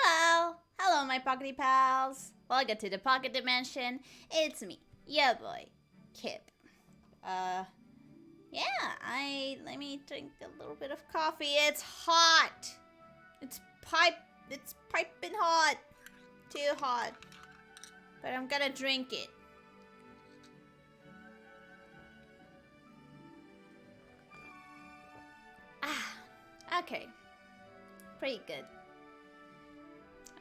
Hello! Hello, my pockety pals! Welcome to the Pocket Dimension. It's me, your boy, Kip. Yeah, let me drink a little bit of coffee. It's hot! It's piping hot. Too hot. But I'm gonna drink it. Ah, okay. Pretty good.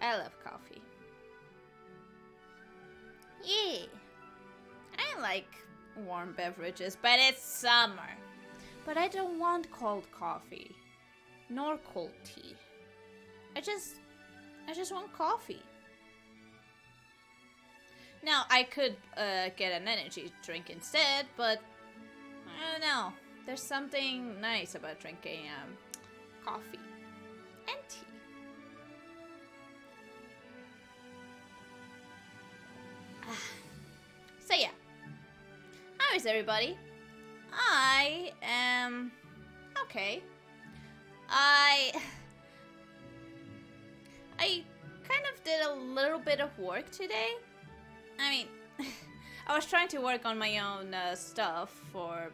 I love coffee. Yeah. I like warm beverages, but it's summer. But I don't want cold coffee. Nor cold tea. I just want coffee. Now, I could get an energy drink instead, but I don't know. There's something nice about drinking coffee and tea. So yeah, how is everybody? I am okay. I kind of did a little bit of work today. I mean, I was trying to work on my own stuff for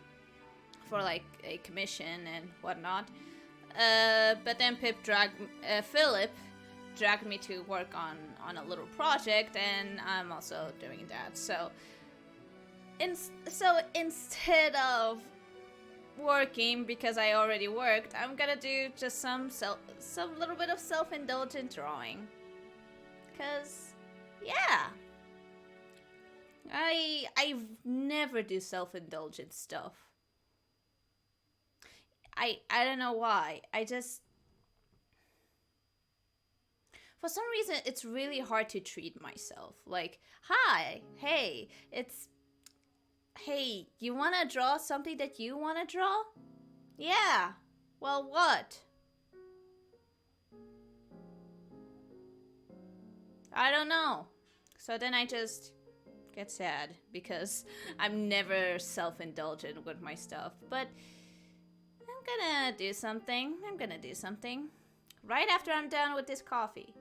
like a commission and whatnot. But then Philip dragged me to work on a little project, and I'm also doing that. So instead of working because I already worked, I'm gonna do just some little bit of self-indulgent drawing. Cause yeah, I never do self-indulgent stuff. I don't know why. For some reason, it's really hard to treat myself. Like, hi, hey, hey, you want to draw something that you want to draw? Yeah. Well, what? I don't know. So then I just get sad because I'm never self-indulgent with my stuff. But I'm gonna do something. Right after I'm done with this coffee.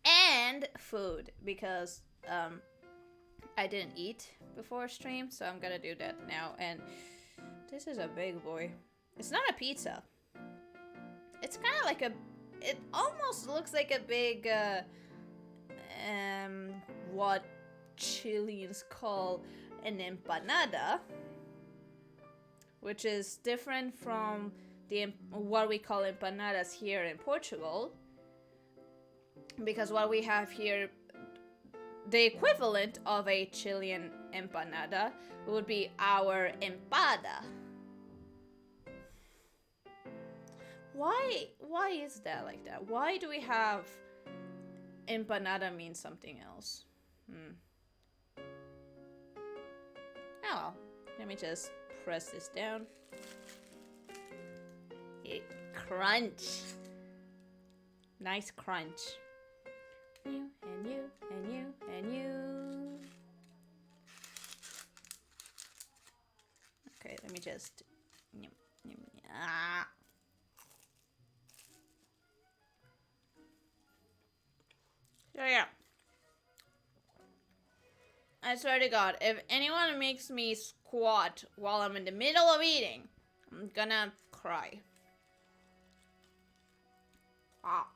And food, because I didn't eat before stream, so I'm gonna do that now. And this is a big boy. It's not a pizza. It's kind of like it almost looks like a big what Chileans call an empanada, which is different from what we call empanadas here in Portugal. Because what we have here, the equivalent of a Chilean empanada would be our empada. Why is that like that? Why do we have empanada mean something else? Oh well, let me just press this down. Crunch. Nice crunch. You and you and you and you. Okay, let me just. So yeah. I swear to God, if anyone makes me squat while I'm in the middle of eating, I'm gonna cry. Ah.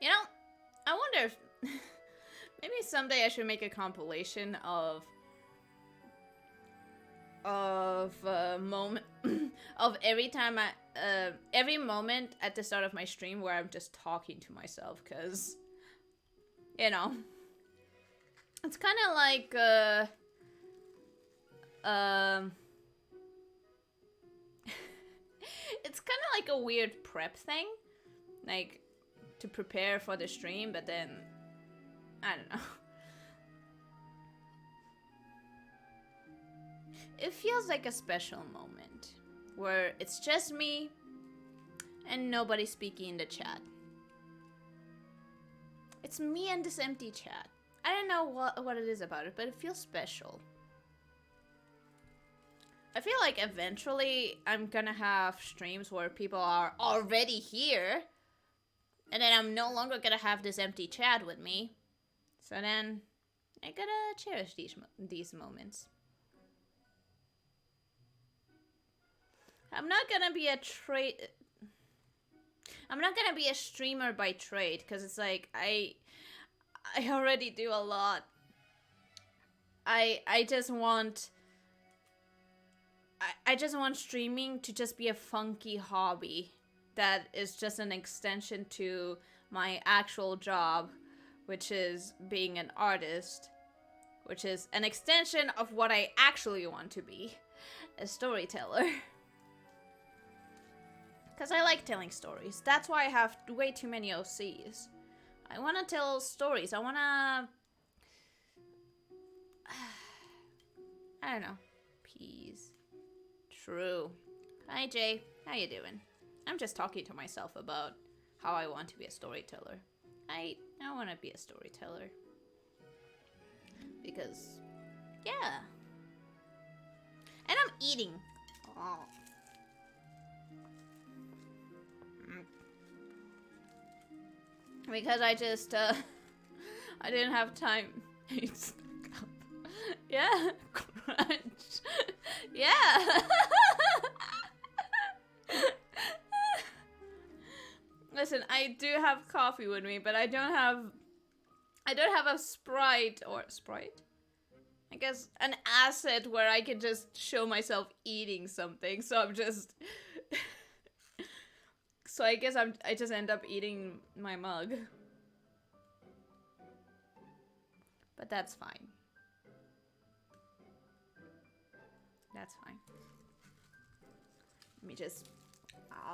You know, I wonder if maybe someday I should make a compilation of moment of every time every moment at the start of my stream where I'm just talking to myself, cause you know, It's kind of like, um, it's kind of like a weird prep thing. Like, to prepare for the stream, but then, I don't know. It feels like a special moment where it's just me and nobody speaking in the chat. It's me and this empty chat. I don't know what it is about it, but it feels special. I feel like eventually I'm gonna have streams where people are already here, and then I'm no longer gonna have this empty chat with me. So then I gotta cherish these moments. I'm not gonna be a streamer by trade, because it's like I already do a lot. I just want streaming to just be a funky hobby that is just an extension to my actual job, which is being an artist, which is an extension of what I actually want to be, a storyteller. Because I like telling stories. That's why I have way too many OCs. I want to tell stories. I want to... I don't know. Peas. True. Hi, Jay. How you doing? I'm just talking to myself about how I want to be a storyteller. I want to be a storyteller. Because, yeah. And I'm eating. Oh. Because I just, I didn't have time. Yeah, crunch. Yeah. Listen, I do have coffee with me, but I don't have a Sprite, or Sprite? I guess an asset where I can just show myself eating something, so I'm just... So I guess I just end up eating my mug. But that's fine. That's fine. Let me just...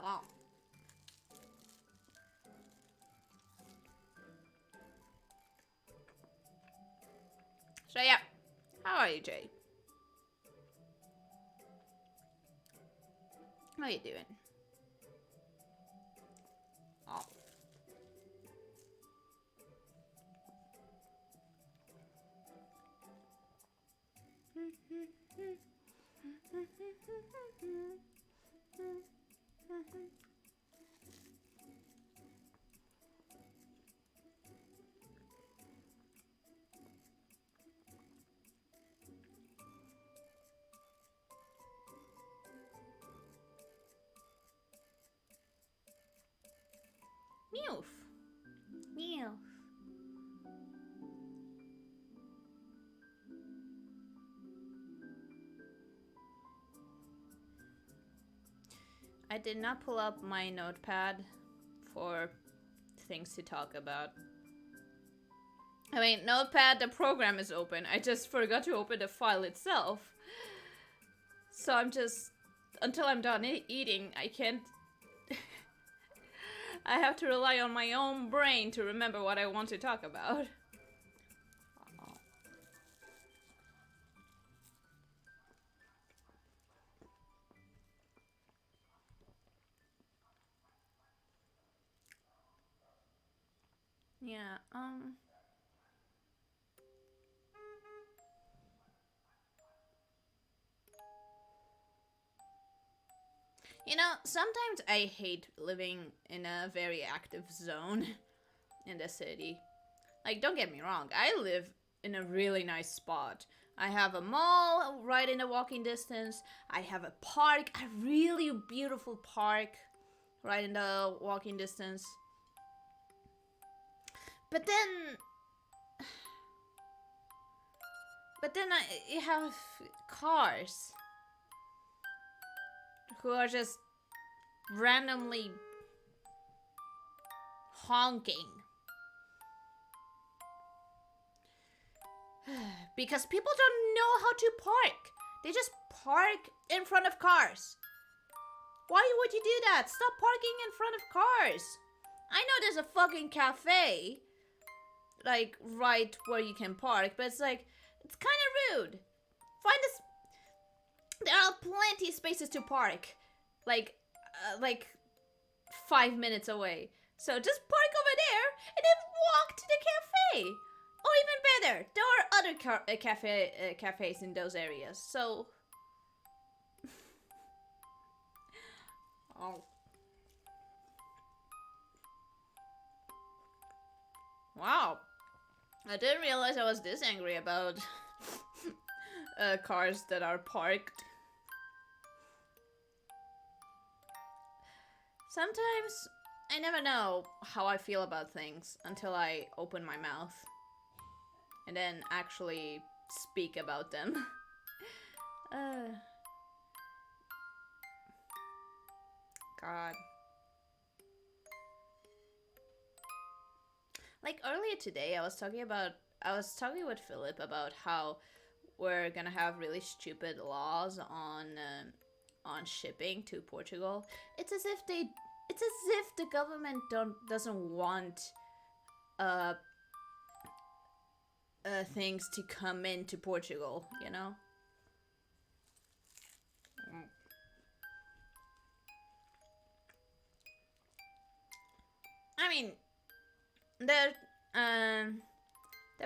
Oh. So yeah, how are you, Jay? How are you doing? Oh. Meow. Meow. I did not pull up my notepad for things to talk about. I mean, notepad, the program is open. I just forgot to open the file itself. So I'm just... Until I'm done eating, I can't... I have to rely on my own brain to remember what I want to talk about. Yeah, You know, sometimes I hate living in a very active zone in the city. Like, don't get me wrong, I live in a really nice spot. I have a mall right in the walking distance. I have a park, a really beautiful park right in the walking distance. But then I have cars who are just randomly honking. Because people don't know how to park. They just park in front of cars. Why would you do that? Stop parking in front of cars. I know there's a fucking cafe, like, right where you can park, but it's like, it's kind of rude. Find this. There are plenty of spaces to park, like 5 minutes away. So just park over there and then walk to the cafe. Or even better, there are other cafes in those areas. So, oh, wow! I didn't realize I was this angry about cars that are parked. Sometimes I never know how I feel about things until I open my mouth and then actually speak about them. God. Like earlier today, I was talking with Philip about how we're gonna have really stupid laws on shipping to Portugal. It's as if the government doesn't want things to come into Portugal, you know? I mean, the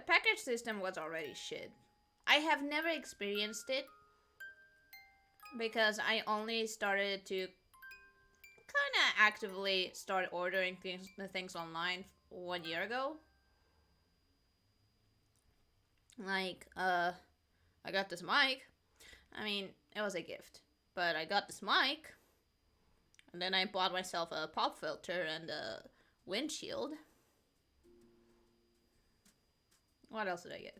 package system was already shit. I have never experienced it because I only started to kind of actively start ordering things online 1 year ago. Like, I got this mic. I mean, it was a gift, but I got this mic, and then I bought myself a pop filter and a windshield. What else did I get?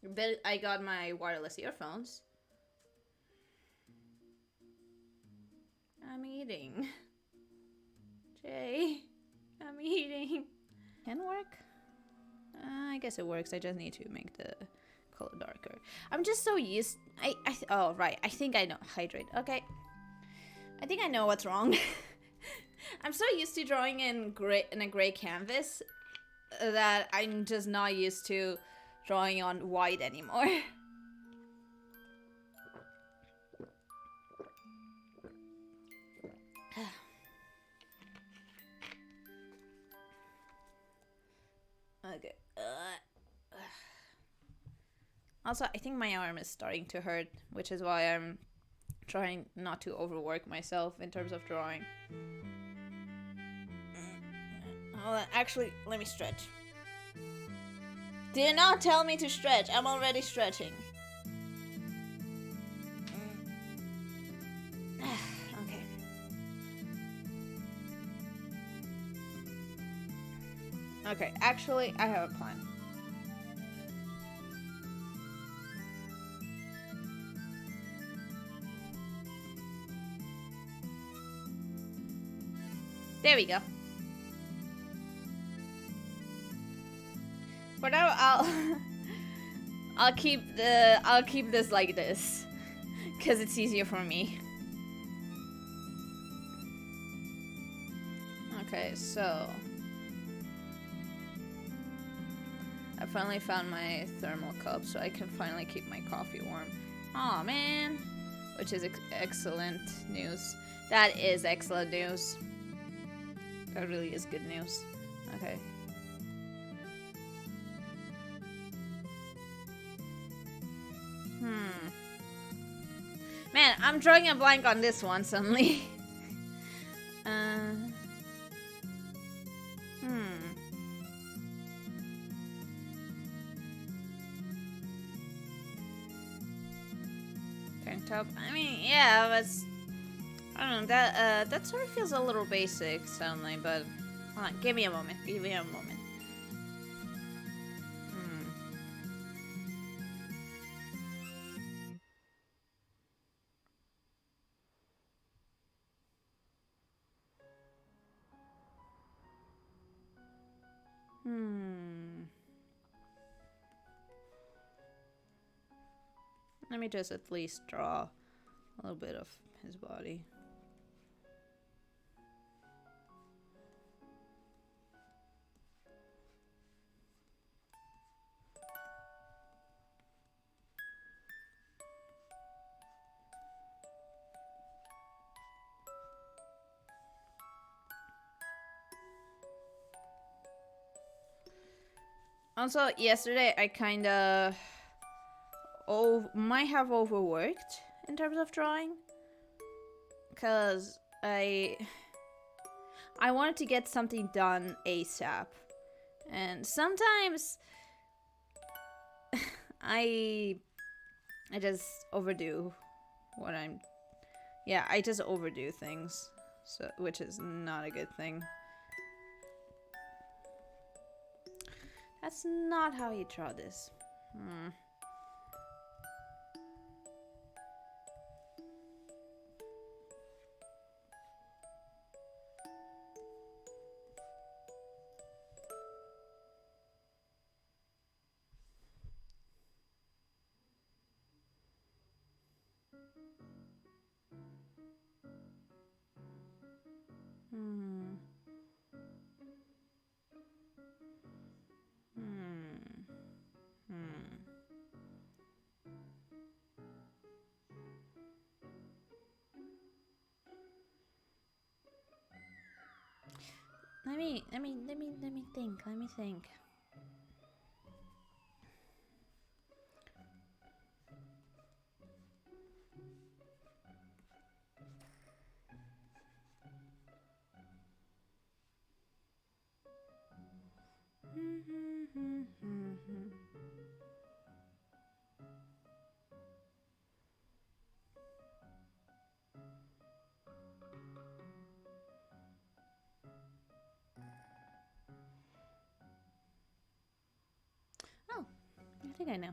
Then I got my wireless earphones. I'm eating. Jay, I'm eating. Can work? I guess it works. I just need to make the color darker. I'm just so used. Oh right. I think I know. Hydrate. Okay. I think I know what's wrong. I'm so used to drawing in a gray canvas that I'm just not used to drawing on white anymore. Okay. Also, I think my arm is starting to hurt, which is why I'm trying not to overwork myself in terms of drawing. Hold on, actually, let me stretch. Did not tell me to stretch. I'm already stretching. Okay. Okay, actually, I have a plan. There we go. For now, I'll keep this like this, cause it's easier for me. Okay, so I finally found my thermal cup, so I can finally keep my coffee warm. Aw, man, which is excellent news. That is excellent news. That really is good news. Okay. Man, I'm drawing a blank on this one suddenly. Tank top. I mean, yeah, but I don't know. That sort of feels a little basic suddenly, but hold on. Give me a moment. Give me a moment. Let me just at least draw a little bit of his body. Also, yesterday I kind of might have overworked in terms of drawing, because I wanted to get something done ASAP, and sometimes I just overdo what I'm. Yeah, I just overdo things, so which is not a good thing. That's not how you draw this. Let me think. Oh, I think I know.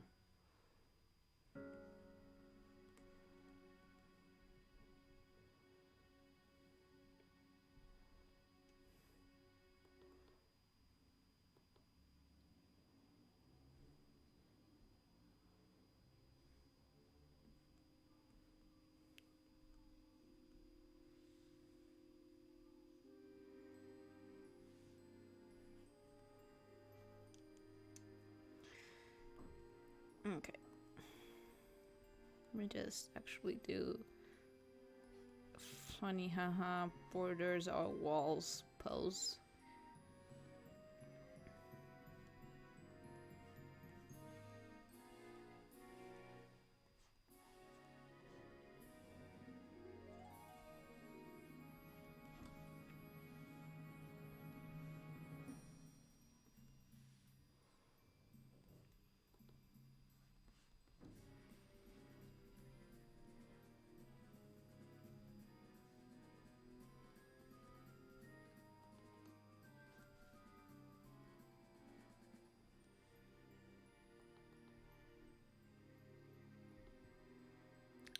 Okay. Let me just actually do funny haha borders or walls pose.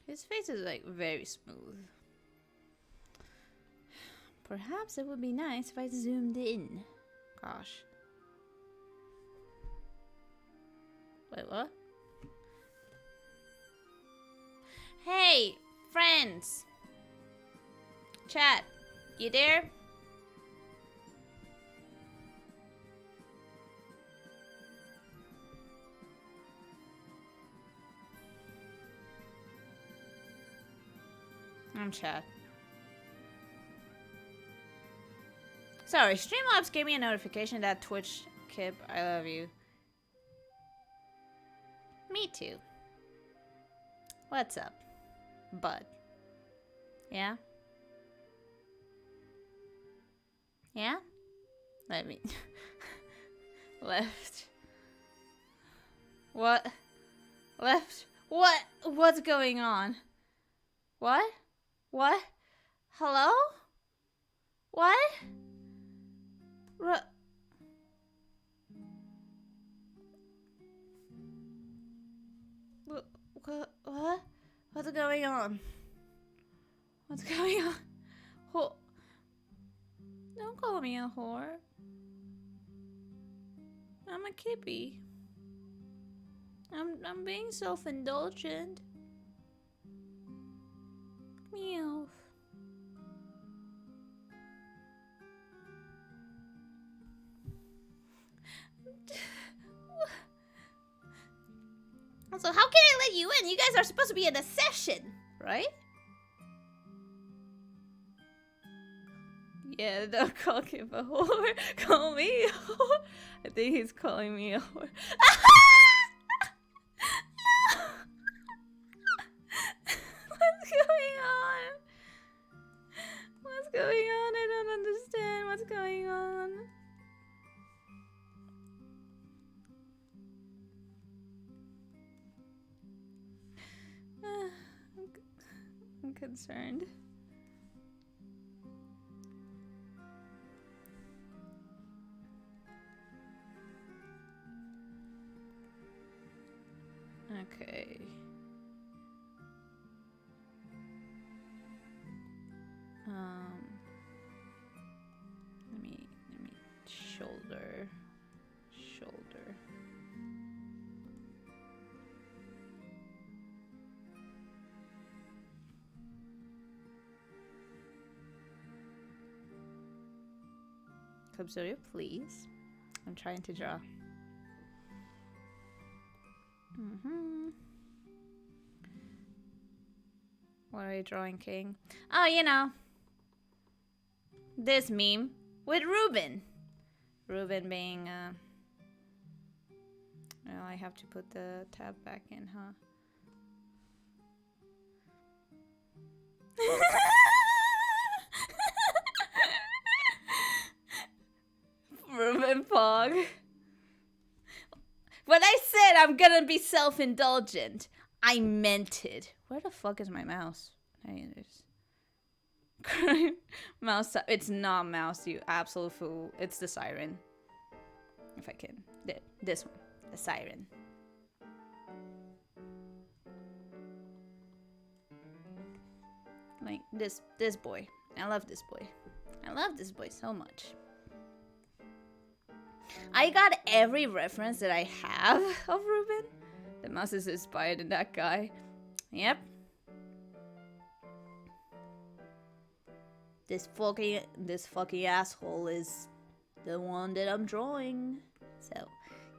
His face is like very smooth. Perhaps it would be nice if I zoomed in. Gosh. Wait, what? Hey, friends! Chat, you there? I'm chat. Sorry, Streamlabs gave me a notification that Twitch, Kip, I love you. Me too. What's up, bud? Yeah? Yeah? Let me... Left. What? Left? What? What's going on? What? What? Hello? What? What? What? What's going on? What's going on? Don't call me a whore. I'm a Kippy. I'm being self-indulgent. Meow. Also, how can I let you in? You guys are supposed to be in a session, right? Yeah, don't call Kip a whore. Call me a whore. I think he's calling me a whore. What's going on? What's going on? I don't understand what's going on. I'm concerned. Okay. Let me shoulder. Club Studio, please. I'm trying to draw. What are you drawing, King? Oh, you know. This meme with Ruben. Ruben being, well, I have to put the tab back in, huh? Ruben Pog. When I said I'm gonna be self-indulgent, I meant it. Where the fuck is my mouse? There it is. Mouse. It's not mouse, you absolute fool. It's the siren. If I can. This one. The siren. Like this boy. I love this boy. I love this boy so much. I got every reference that I have of Ruben. The mouse is inspired in that guy. Yep. This fucking asshole is the one that I'm drawing. So,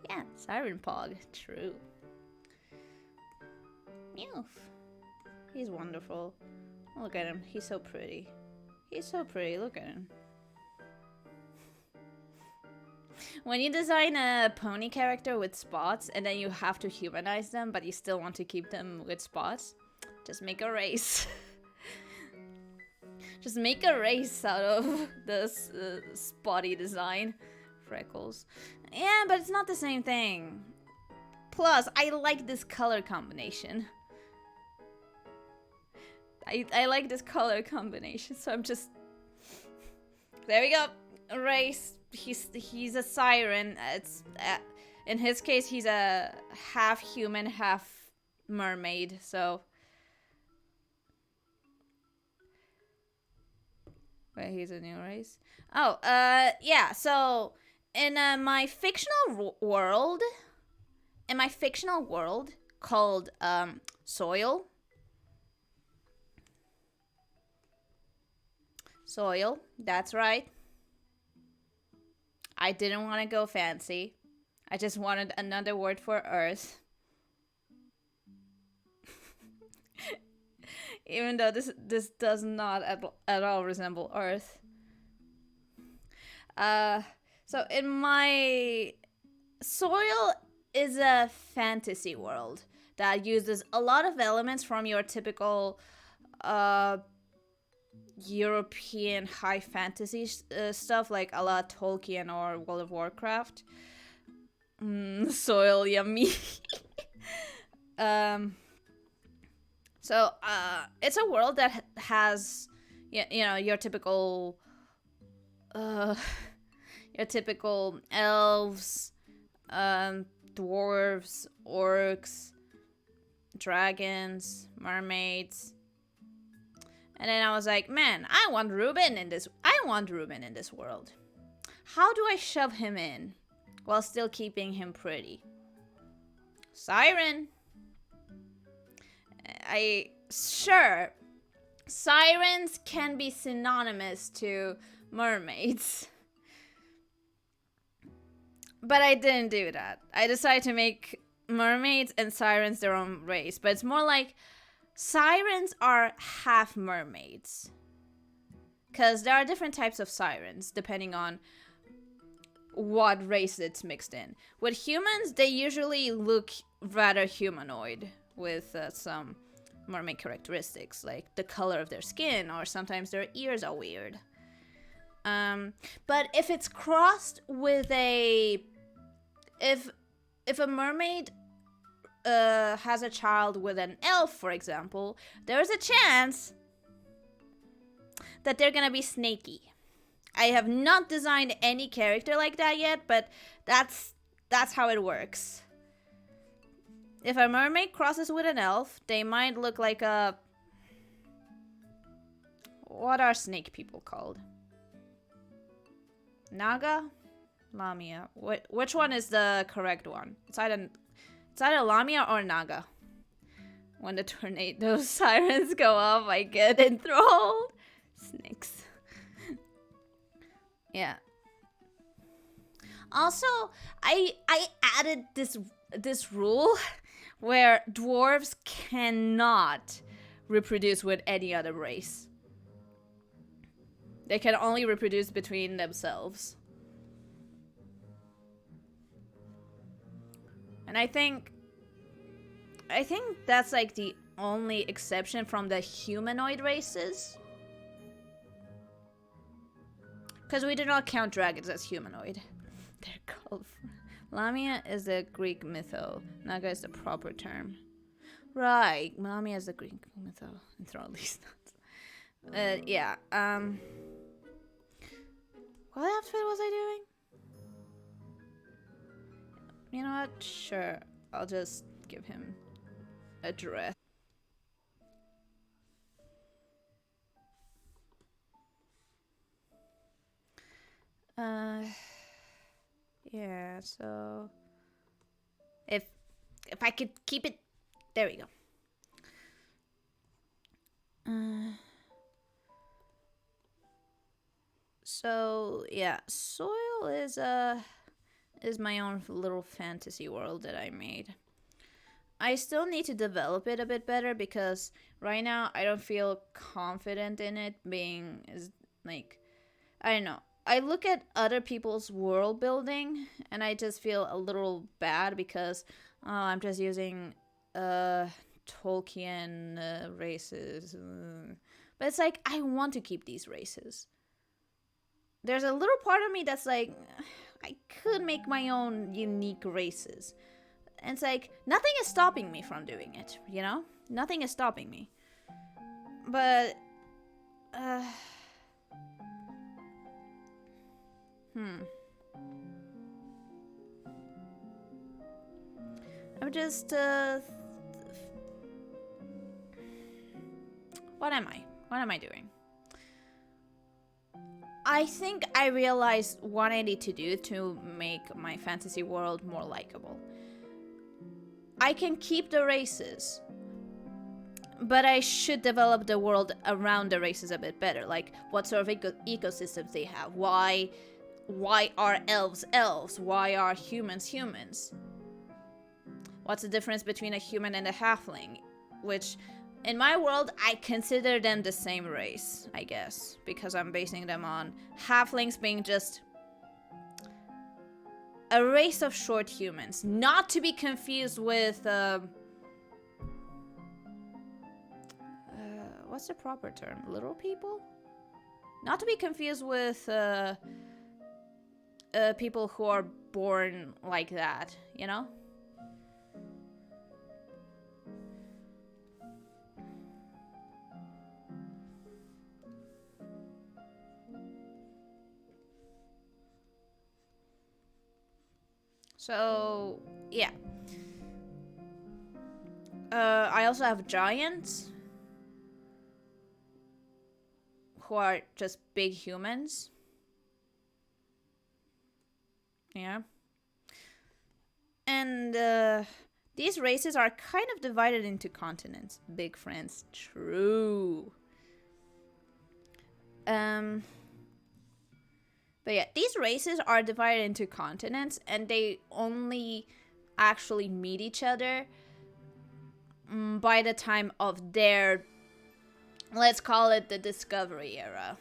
yeah, Siren Pog, true. Meow. He's wonderful. Look at him, he's so pretty. He's so pretty, look at him. When you design a pony character with spots and then you have to humanize them, but you still want to keep them with spots, just make a race. Just make a race out of this spotty design. Freckles. Yeah, but it's not the same thing. Plus, I like this color combination. I like this color combination, so I'm just... There we go. Race. He's a siren. It's in his case, he's a half human, half mermaid, so... Wait, he's a new race? Oh, yeah, so in my fictional world, called Soil, that's right. I didn't want to go fancy. I just wanted another word for Earth. Even though this does not at all resemble Earth. So in my... Soil is a fantasy world that uses a lot of elements from your typical European high fantasy stuff, like a la Tolkien or World of Warcraft. Soil, yummy. So, it's a world that has, you know, your typical elves, dwarves, orcs, dragons, mermaids. And then I was like, man, I want Ruben in this world. How do I shove him in while still keeping him pretty? Siren. Sure, Sirens can be synonymous to mermaids. But I didn't do that. I decided to make mermaids and sirens their own race. But it's more like sirens are half mermaids. Because there are different types of sirens depending on what race it's mixed in. With humans, they usually look rather humanoid with some mermaid characteristics, like the color of their skin, or sometimes their ears are weird. But if it's crossed with a... If a mermaid has a child with an elf, for example, there's a chance that they're gonna be snaky. I have not designed any character like that yet, but that's how it works. If a mermaid crosses with an elf, they might look like a... What are snake people called? Naga? Lamia. Which one is the correct one? It's either Lamia or Naga. When the tornado sirens go off, I get enthralled. Snakes. Yeah. Also, I added this rule where dwarves cannot reproduce with any other race. They can only reproduce between themselves. And I think that's like the only exception from the humanoid races. Because we do not count dragons as humanoid. They're called... Lamia is the Greek mytho. Naga is the proper term. Right. Lamia is the Greek mytho. Enthrall these nuts. Yeah. What outfit was I doing? You know what? Sure. I'll just give him a dress. Yeah, so if I could keep it, there we go. So yeah, soil is my own little fantasy world that I made. I still need to develop it a bit better because right now I don't feel confident in it being like, I don't know. I look at other people's world building and I just feel a little bad because I'm just using Tolkien races. But it's like, I want to keep these races. There's a little part of me that's like, I could make my own unique races. And it's like, nothing is stopping me from doing it, you know? Nothing is stopping me. But, I'm just, what am I doing? I think I realized what I need to do to make my fantasy world more likable. I can keep the races, but I should develop the world around the races a bit better. Like, what sort of ecosystems they have. Why are elves elves? Why are humans humans? What's the difference between a human and a halfling? Which, in my world, I consider them the same race, I guess. Because I'm basing them on halflings being just a race of short humans. Not to be confused with... what's the proper term? Little people? Not to be confused with people who are born like that, you know? So, yeah. I also have giants, who are just big humans. Yeah. And these races are kind of divided into continents. Big France, true. But yeah, these races are divided into continents, and they only actually meet each other by the time of their, let's call it the Discovery Era,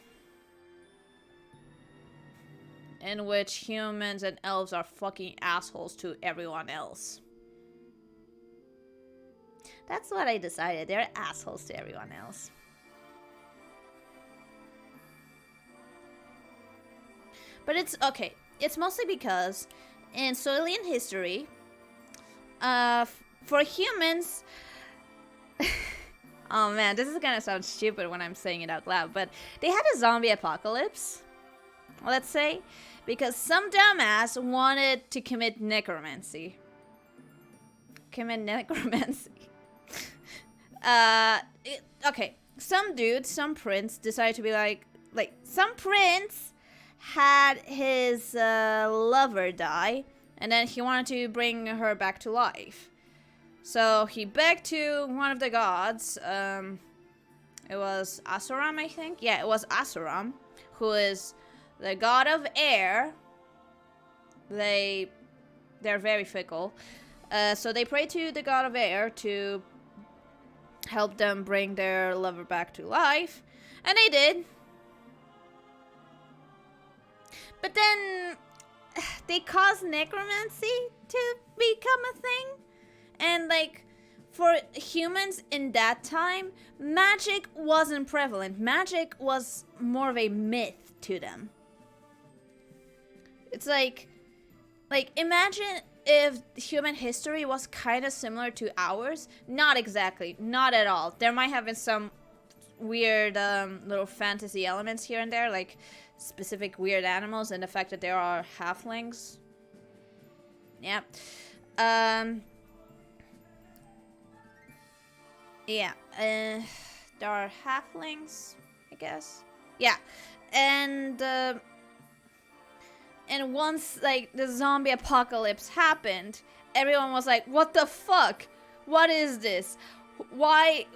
in which humans and elves are fucking assholes to everyone else. That's what I decided. They're assholes to everyone else. But it's okay. It's mostly because in Soilian history, for humans, oh man, this is gonna sound stupid when I'm saying it out loud, but they had a zombie apocalypse, let's say, because some dumbass wanted to commit necromancy. Okay, some dude, some prince decided to be like some prince had his lover die, and then he wanted to bring her back to life. So he begged to one of the gods. It was Asuram, I think. Yeah, it was Asuram, who is the god of air. They're very fickle. So they prayed to the god of air to help them bring their lover back to life, and they did. But then they caused necromancy to become a thing. And like, for humans in that time, magic wasn't prevalent. Magic was more of a myth to them. It's like imagine if human history was kind of similar to ours. Not exactly. Not at all. There might have been some weird little fantasy elements here and there, like specific weird animals, and the fact that there are halflings. Yeah. Yeah. There are halflings, I guess. Yeah. And once like the zombie apocalypse happened, everyone was like, "What the fuck? What is this? Why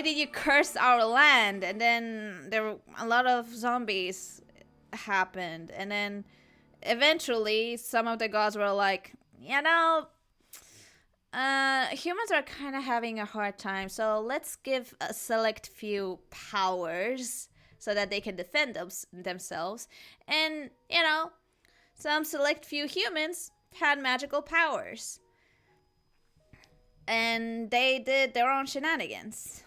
did you curse our land?" And then there were a lot of zombies happened, and then eventually some of the gods were like, humans are kind of having a hard time, so let's give a select few powers so that they can defend themselves. And some select few humans had magical powers. And they did their own shenanigans.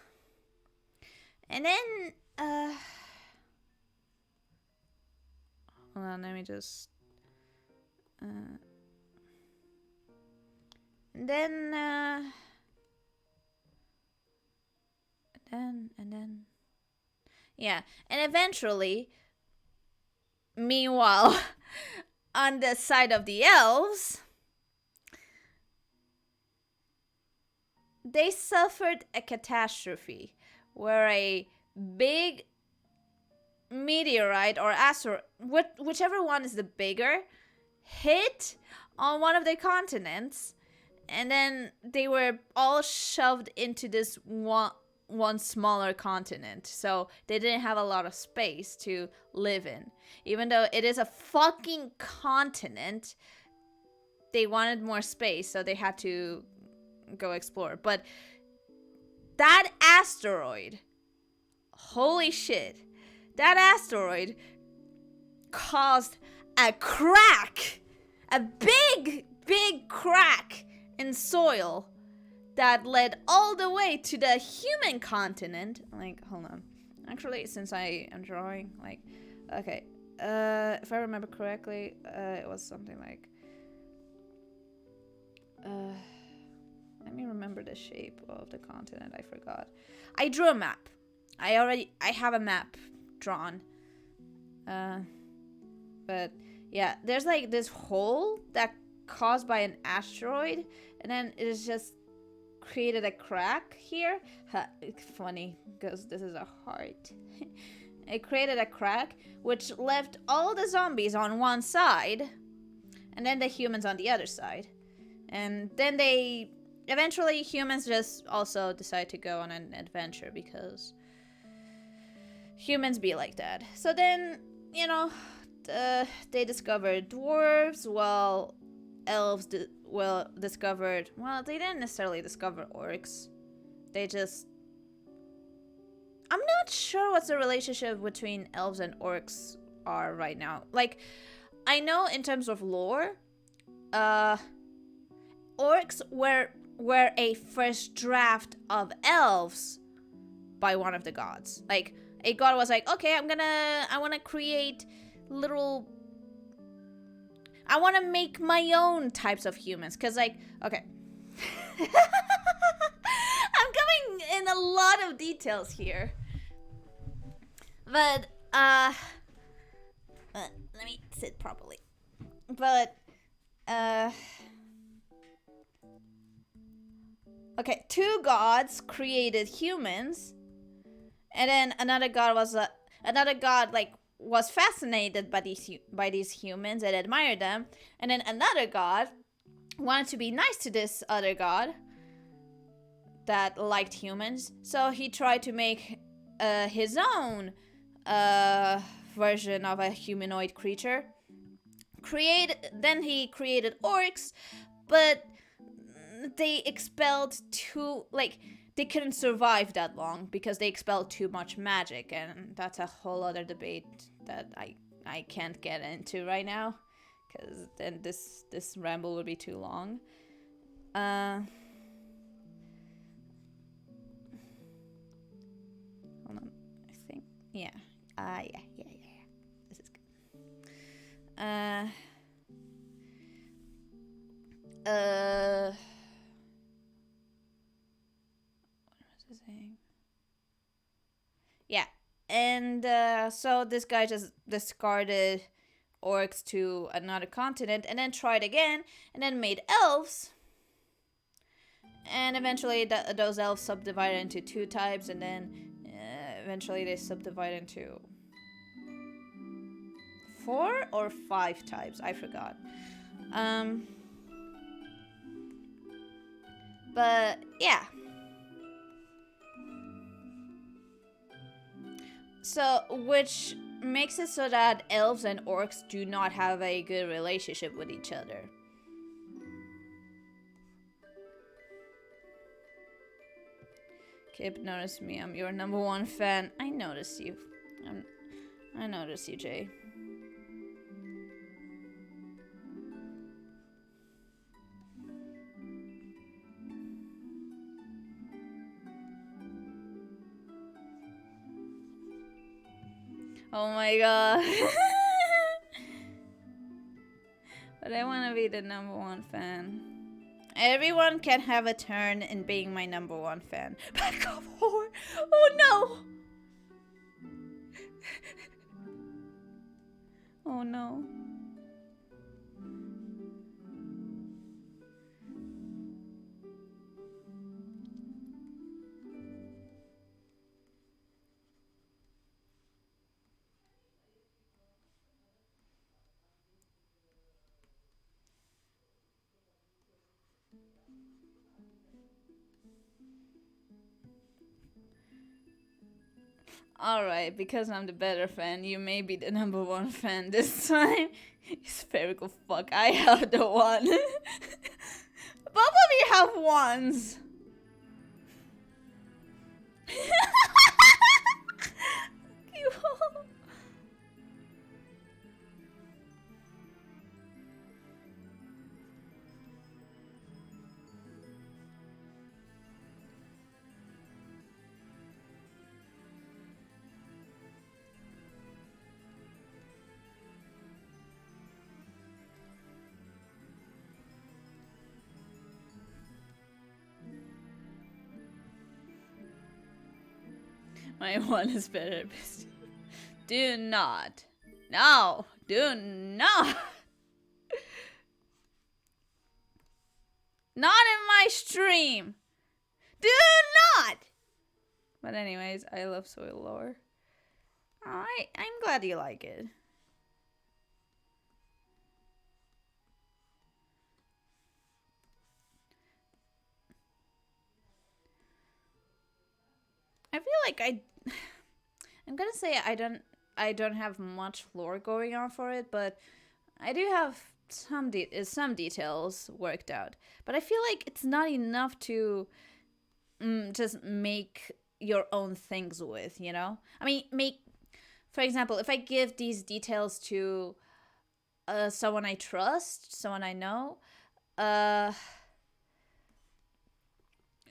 And then, hold on, let me just, yeah, and eventually, meanwhile, on the side of the elves, they suffered a catastrophe where a big meteorite or asteroid, whichever one is the bigger, hit on one of the continents, and then they were all shoved into this one smaller continent. So they didn't have a lot of space to live in. Even though it is a fucking continent, they wanted more space, so they had to go explore. But that asteroid, holy shit, that asteroid caused a crack, a big crack in soil that led all the way to the human continent. Like, hold on, actually, since I am drawing, like, okay, if I remember correctly, it was something like, let me remember the shape of the continent. I forgot. I drew a map. I have a map drawn. But yeah, there's like this hole that caused by an asteroid, and then it is just created a crack here. It's funny because this is a heart. It created a crack which left all the zombies on one side, and then the humans on the other side. And then eventually humans just also decide to go on an adventure because humans be like that. So then, you know, they discovered dwarves, while elves discovered. Well, they didn't necessarily discover orcs. They just. I'm not sure what's the relationship between elves and orcs are right now. Like, I know in terms of lore, orcs were a first draft of elves by one of the gods. Like, a god was like, okay, I want to create little, I want to make my own types of humans. Because, like, okay. I'm going in a lot of details here. But, let me sit properly. But, okay, two gods created humans, and then another god was fascinated by these humans and admired them, and then another god wanted to be nice to this other god that liked humans, so he tried to make his own version of a humanoid creature. Then he created orcs, but they expelled they couldn't survive that long because they expelled too much magic, and that's a whole other debate that I can't get into right now, because then this ramble would be too long. Hold on, I think, yeah. Yeah. This is good. What was I saying? Yeah, and so this guy just discarded orcs to another continent, and then tried again, and then made elves. And eventually those elves subdivided into two types, and then eventually they subdivided into 4 or 5 types. I forgot. But yeah. So, which makes it so that elves and orcs do not have a good relationship with each other. Kip noticed me. I'm your number 1 fan. I notice you. I notice you, Jay. Oh my god. But I want to be the number 1 fan. Everyone can have a turn in being my number 1 fan. Back off, whore! Oh no! Oh no. Alright, because I'm the better fan, you may be the number 1 fan this time. Spherical fuck, I have the 1. Both of you have 1s. You all. My 1 is better. Do not. No, do not. Not in my stream. Do not. But anyways, I love soil lore. Alright, I'm glad you like it. I feel like I I'm gonna say I don't have much lore going on for it, but I do have some details worked out. But I feel like it's not enough to just make your own things with, you know? I mean, for example, if I give these details to someone I trust, someone I know, uh,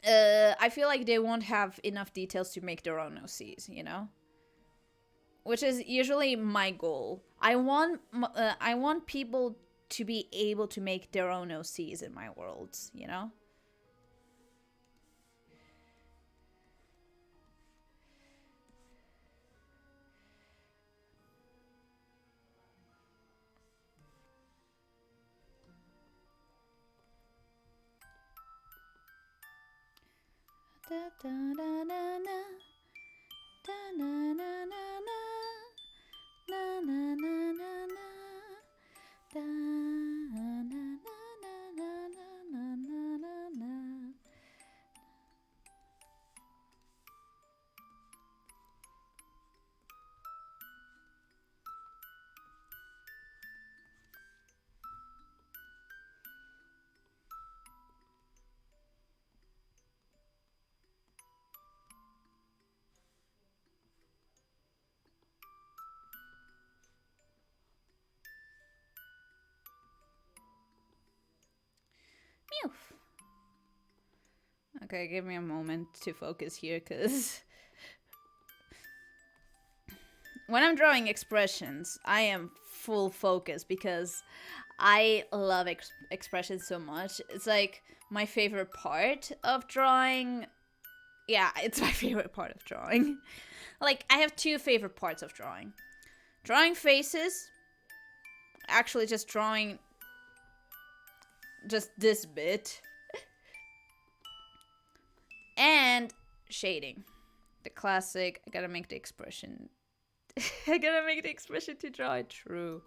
I feel like they won't have enough details to make their own OCs, you know? Which is usually my goal. I want people to be able to make their own OCs in my worlds, you know? Da, da, da, da, da. Da, na, na, na, na. Na, na, na, na, na. Da, na, na, na, na, na, na, na, na. Mew. Okay, give me a moment to focus here, because when I'm drawing expressions, I am full focus because I love expressions so much. It's like my favorite part of drawing. Yeah, it's my favorite part of drawing. Like, I have two favorite parts of drawing. Drawing faces, actually just drawing just this bit, and shading. The classic, I gotta make the expression. I gotta make the expression to draw it true.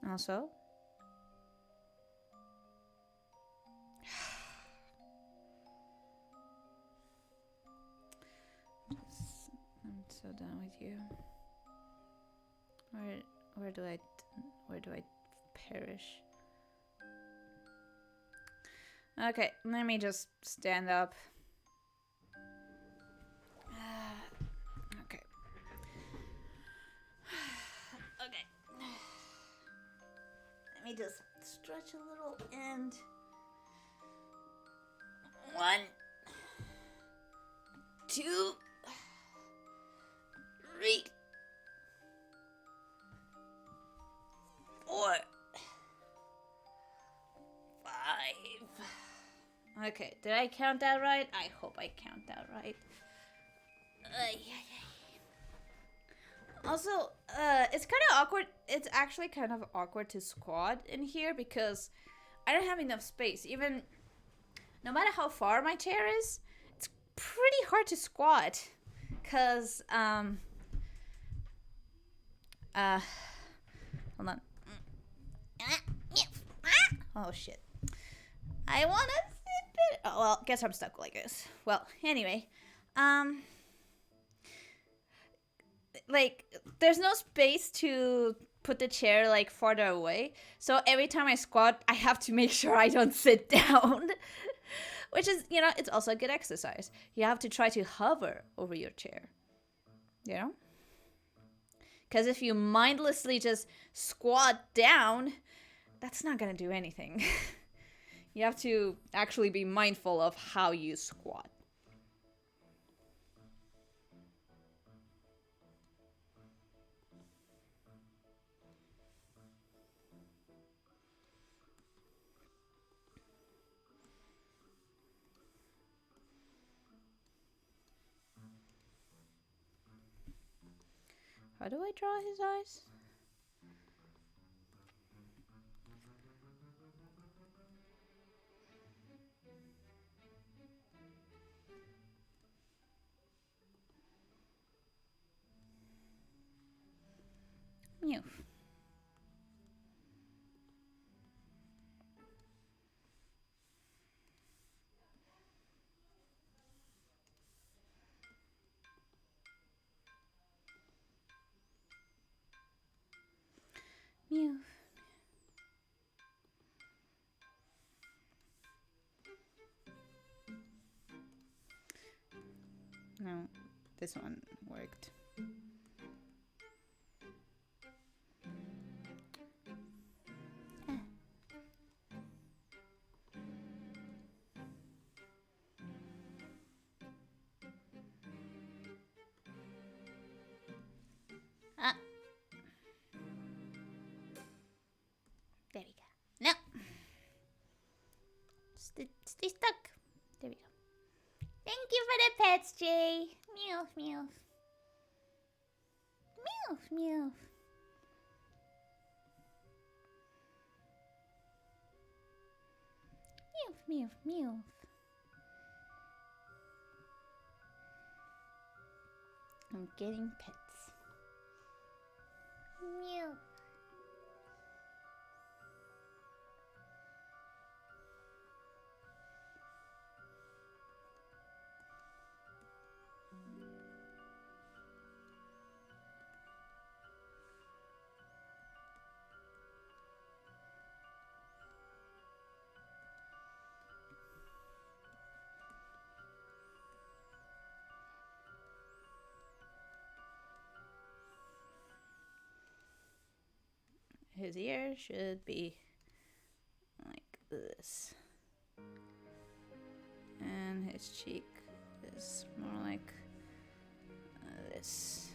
Also, I'm so done with you. Where do I perish? Okay, let me just stand up. Okay. Okay. Let me just stretch a little and 1, 2, 3, 4, 5. Okay, did I count that right? I hope I count that right. Also, it's kind of awkward. It's actually kind of awkward to squat in here because I don't have enough space. Even no matter how far my chair is, it's pretty hard to squat. Cause hold on. Oh shit. I wanna sit there. Oh well, guess I'm stuck like this. Well, anyway, like there's no space to put the chair like farther away, so every time I squat I have to make sure I don't sit down. Which is, you know, it's also a good exercise. You have to try to hover over your chair, you know, because if you mindlessly just squat down, that's not gonna do anything. You have to actually be mindful of how you squat. How do I draw his eyes? Mew. Mew. No, this one worked. Ah. There we go. No. Stay stuck. There we go. Thank you for the pets, Jay. Meow, meow. Meow, meow. Meow, meow, meow. I'm getting pets. Meow. His ear should be like this. And his cheek is more like this.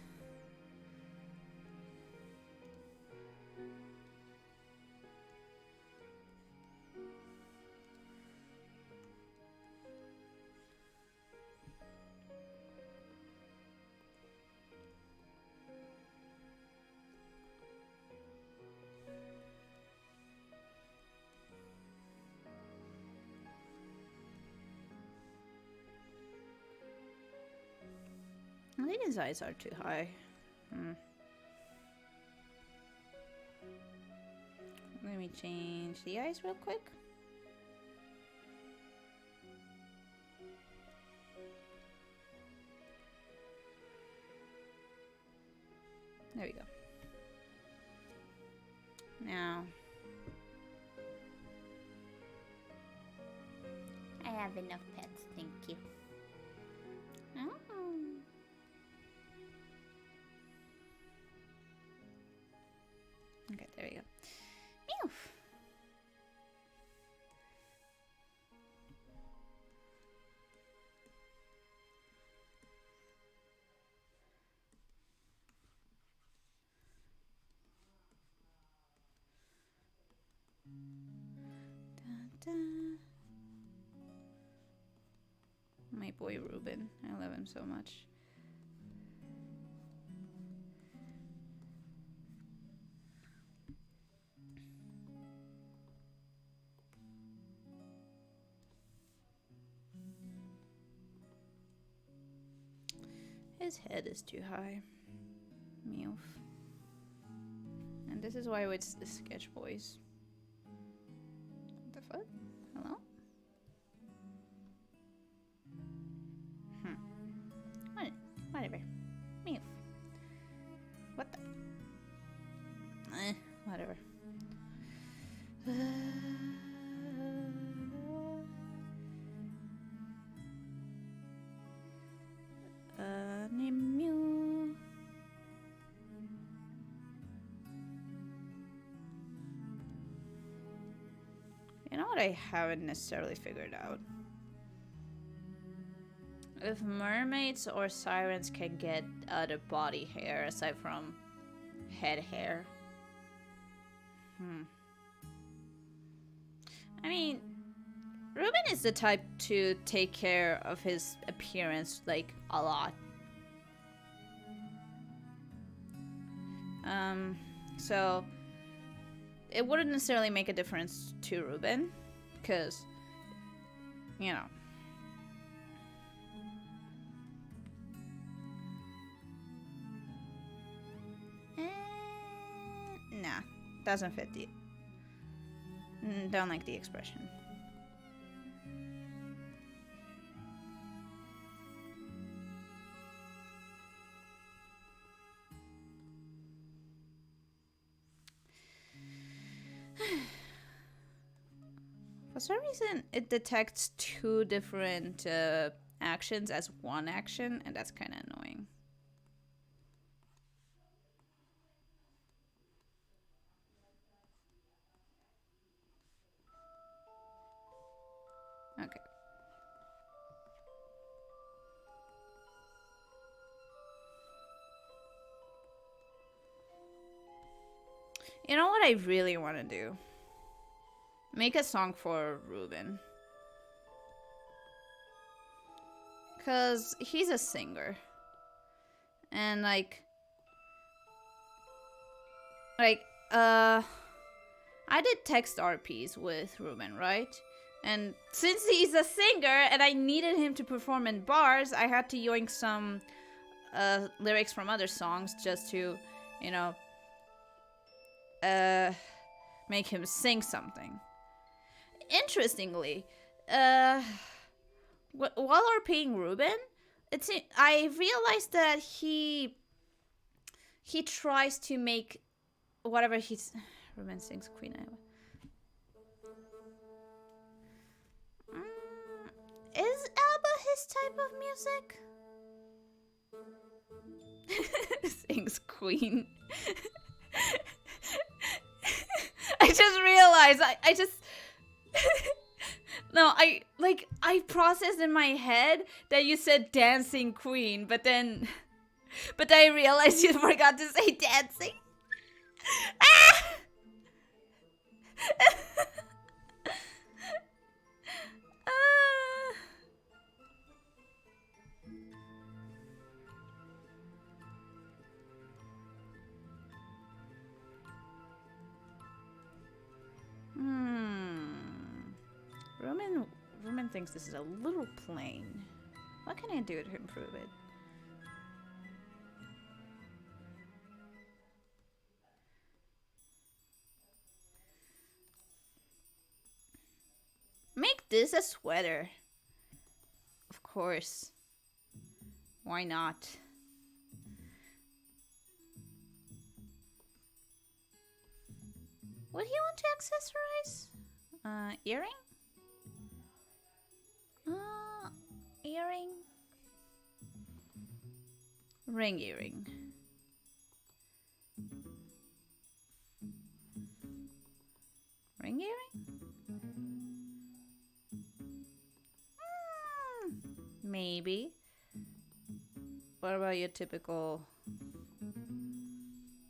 I think his eyes are too high. Let me change the eyes real quick. There we go. Now, I have enough pets, thank you. Oh. Okay, there we go. Meow. Da, da. My boy Ruben, I love him so much. His head is too high. Meow. And this is why it's the sketch boys. What the fuck? Hello? Whatever. Meow. What the? Whatever. Mew. You know what I haven't necessarily figured out? If mermaids or sirens can get other body hair aside from head hair. I mean, Ruben is the type to take care of his appearance, like, a lot. So it wouldn't necessarily make a difference to Ruben, because, you know. Nah, doesn't fit the... Don't like the expression. For some reason, it detects two different actions as one action, and that's kind of annoying. Okay. You know what I really want to do? Make a song for Ruben. Because he's a singer. And I did text RPs with Ruben, right? And since he's a singer and I needed him to perform in bars, I had to yoink some lyrics from other songs just to, you know, make him sing something. Interestingly, while RPing Ruben, I realized that he tries to make whatever he's. Ruben sings Queen Iowa. Is ABBA his type of music? Sings Queen. I just realized I just no, I processed in my head that you said dancing queen, but then I realized you forgot to say dancing. Ah! Ruben thinks this is a little plain. What can I do to improve it? Make this a sweater. Of course. Why not? What do you want to accessorize? Earring? Earring? Ring earring. Ring earring? Maybe. What about your typical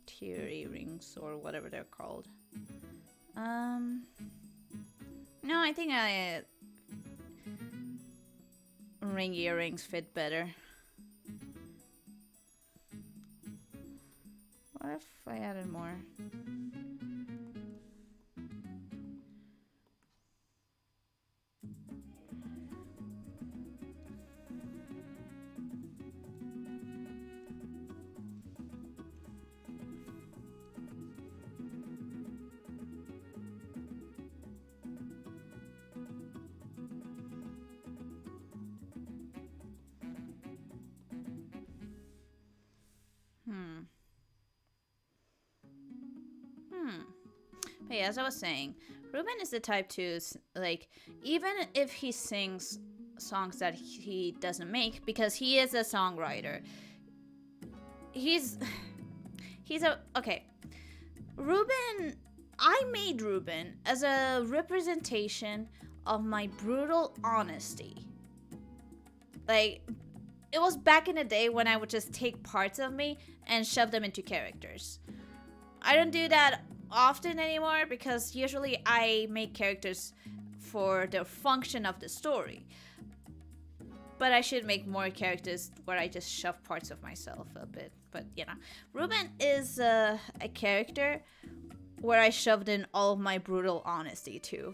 tear earrings or whatever they're called? No, I think ring earrings fit better. What if I added more? But yeah, as I was saying, Ruben is the type to, like, even if he sings songs that he doesn't make, because he is a songwriter, he's okay. Ruben, I made Ruben as a representation of my brutal honesty. Like, it was back in the day when I would just take parts of me and shove them into characters. I don't do that often anymore because usually I make characters for the function of the story. But I should make more characters where I just shove parts of myself a bit. But, you know, Ruben is a character where I shoved in all of my brutal honesty too.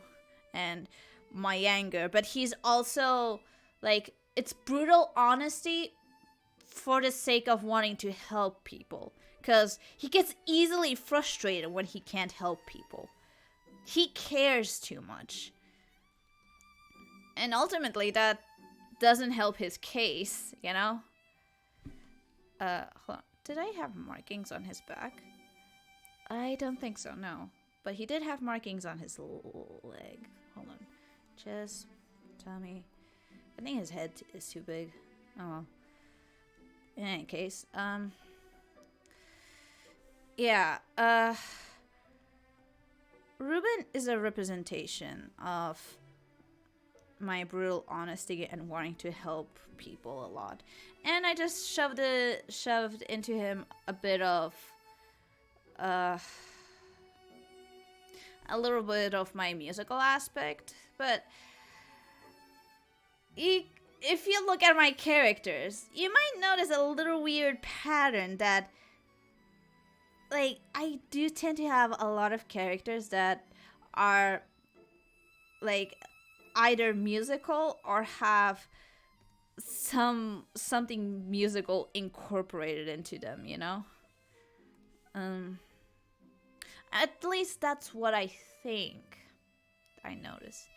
And my anger. But he's also, like, it's brutal honesty for the sake of wanting to help people. Because he gets easily frustrated when he can't help people. He cares too much. And ultimately, that doesn't help his case, you know? Hold on. Did I have markings on his back? I don't think so, no. But he did have markings on his leg. Hold on. Just tell me. I think his head is too big. Oh well. In any case, yeah, Ruben is a representation of my brutal honesty and wanting to help people a lot. And I just shoved into him a bit of uh a little bit of my musical aspect, but if you look at my characters, you might notice a little weird pattern that, like, I do tend to have a lot of characters that are, like, either musical or have something musical incorporated into them, you know? At least that's what I think I notice.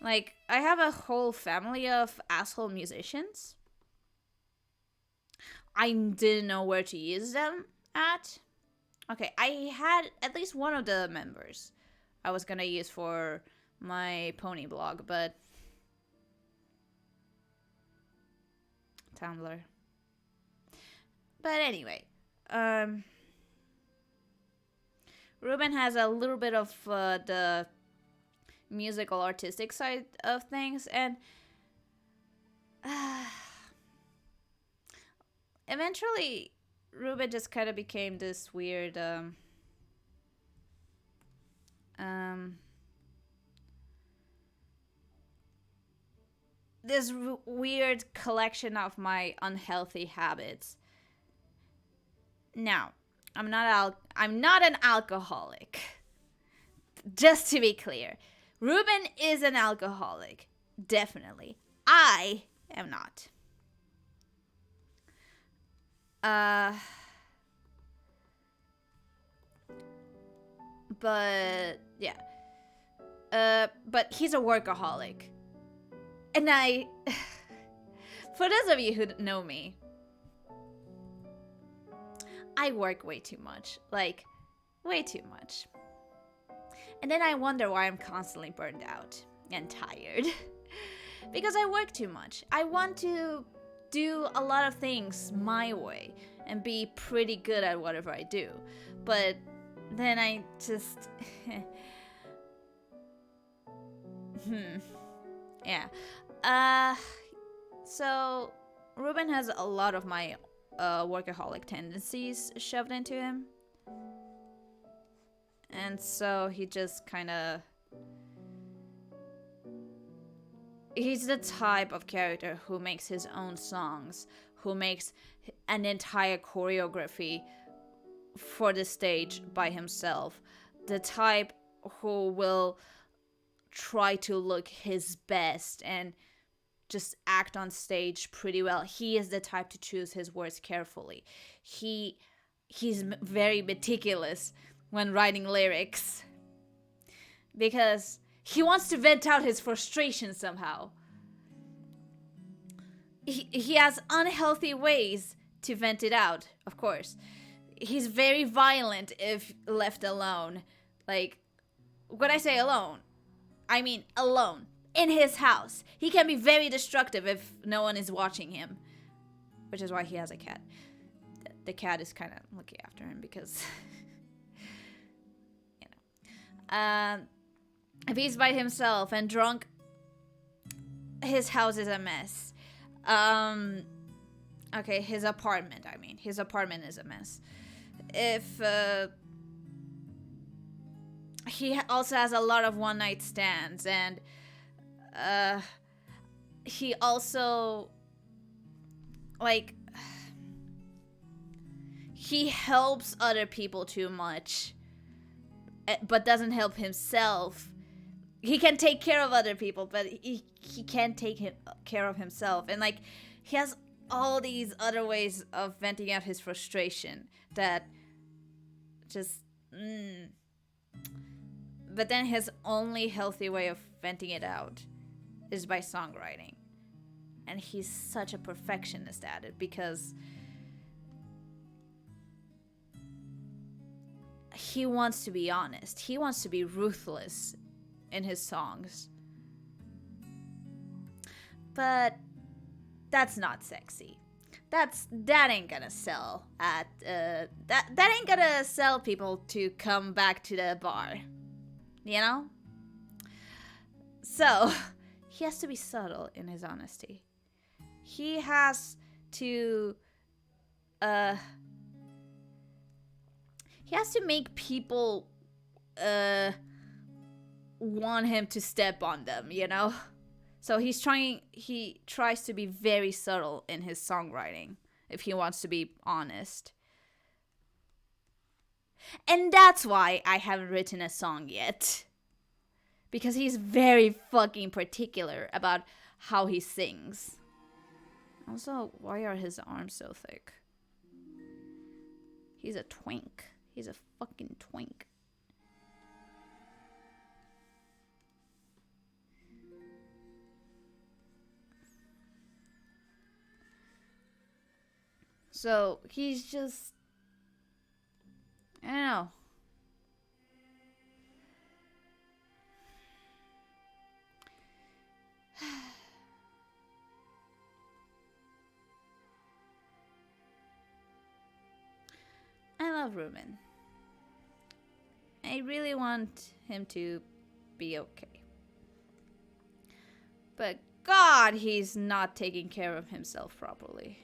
Like, I have a whole family of asshole musicians. I didn't know where to use them at. Okay, I had at least one of the members I was gonna use for my pony blog, but Tumblr. But anyway, Ruben has a little bit of the musical artistic side of things, and eventually Ruben just kind of became this weird this weird collection of my unhealthy habits. Now, I'm not an alcoholic. Just to be clear, Ruben is an alcoholic, definitely. I am not. But yeah. But he's a workaholic. And for those of you who know me, I work way too much. Like, way too much. And then I wonder why I'm constantly burned out and tired. Because I work too much. I want to do a lot of things my way and be pretty good at whatever I do. But then I just... Yeah. So Ruben has a lot of my workaholic tendencies shoved into him. And so he just kind of... He's the type of character who makes his own songs, who makes an entire choreography for the stage by himself. The type who will try to look his best and just act on stage pretty well. He is the type to choose his words carefully. He's very meticulous when writing lyrics because he wants to vent out his frustration somehow. He has unhealthy ways to vent it out, of course. He's very violent if left alone. Like, when I say alone, I mean alone. In his house. He can be very destructive if no one is watching him. Which is why he has a cat. The cat is kind of looking after him because... you know. If he's by himself and drunk, his house is a mess. Okay, his apartment, I mean. His apartment is a mess. If... he also has a lot of one-night stands, and... he also, like, he helps other people too much, but doesn't help himself. He can take care of other people, but he can't take care of himself. And, like, he has all these other ways of venting out his frustration that just, But then his only healthy way of venting it out is by songwriting. And he's such a perfectionist at it because he wants to be honest. He wants to be ruthless in his songs. But that's not sexy. That ain't gonna sell at that ain't gonna sell people to come back to the bar. You know? So, he has to be subtle in his honesty. He has to make people want him to step on them, you know? So he tries to be very subtle in his songwriting if he wants to be honest. And that's why I haven't written a song yet. Because he's very fucking particular about how he sings. Also, why are his arms so thick? He's a twink. He's a fucking twink. So, he's just... I don't know. I love Ruben. I really want him to be okay. But God, he's not taking care of himself properly.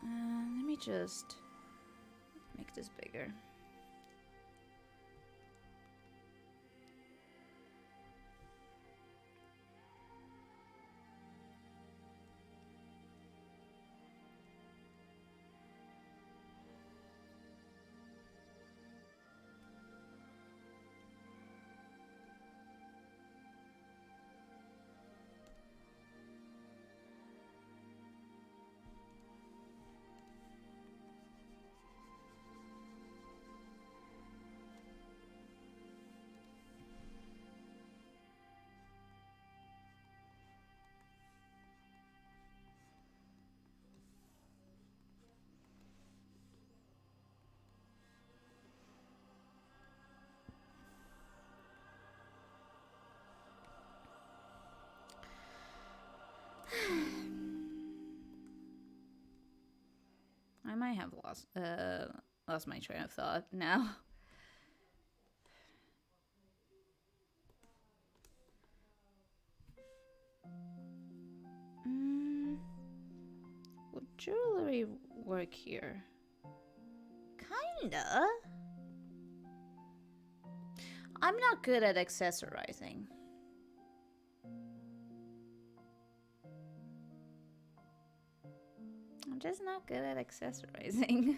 Let me just make this bigger. I might have lost my train of thought now. Would jewelry work here? Kinda. I'm not good at accessorizing. I'm just not good at accessorizing.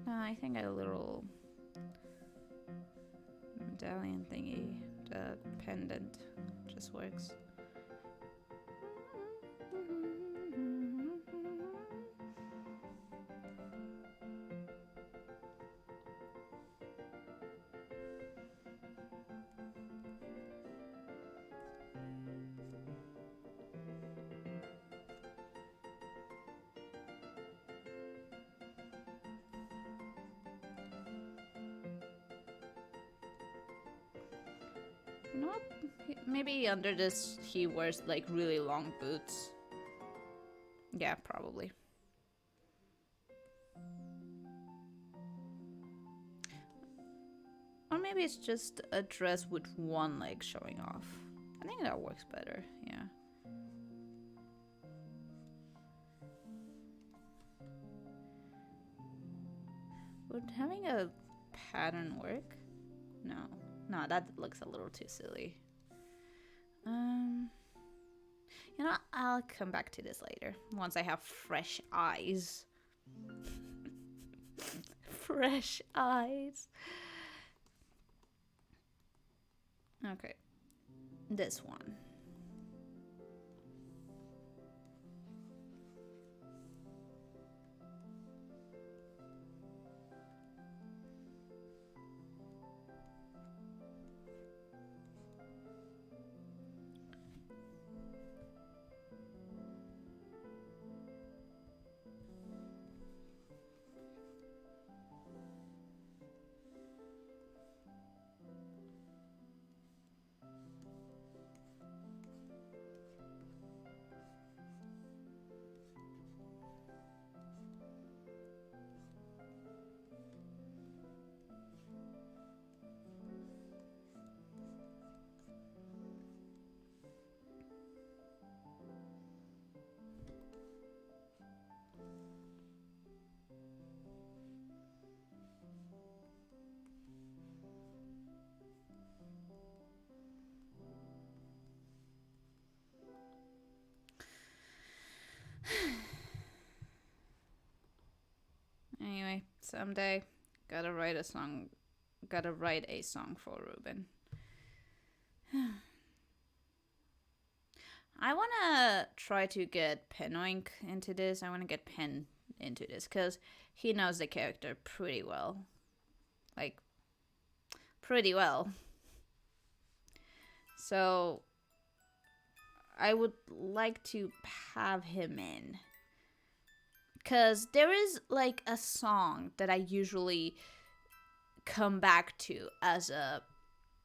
No, I think a little medallion thingy, the pendant, just works. You know what? Maybe under this he wears like really long boots. Yeah, probably. Or maybe it's just a dress with one leg showing off. I think that works better, yeah. Would having a pattern work? No. No, that looks a little too silly. You know, I'll come back to this later, once I have fresh eyes. Fresh eyes. Okay. This one. Someday, gotta write a song. Gotta write a song for Ruben. I wanna try to get Penoink into this. I wanna get Pen into this because he knows the character pretty well. Like, pretty well. So, I would like to have him in. Because there is like a song that I usually come back to as a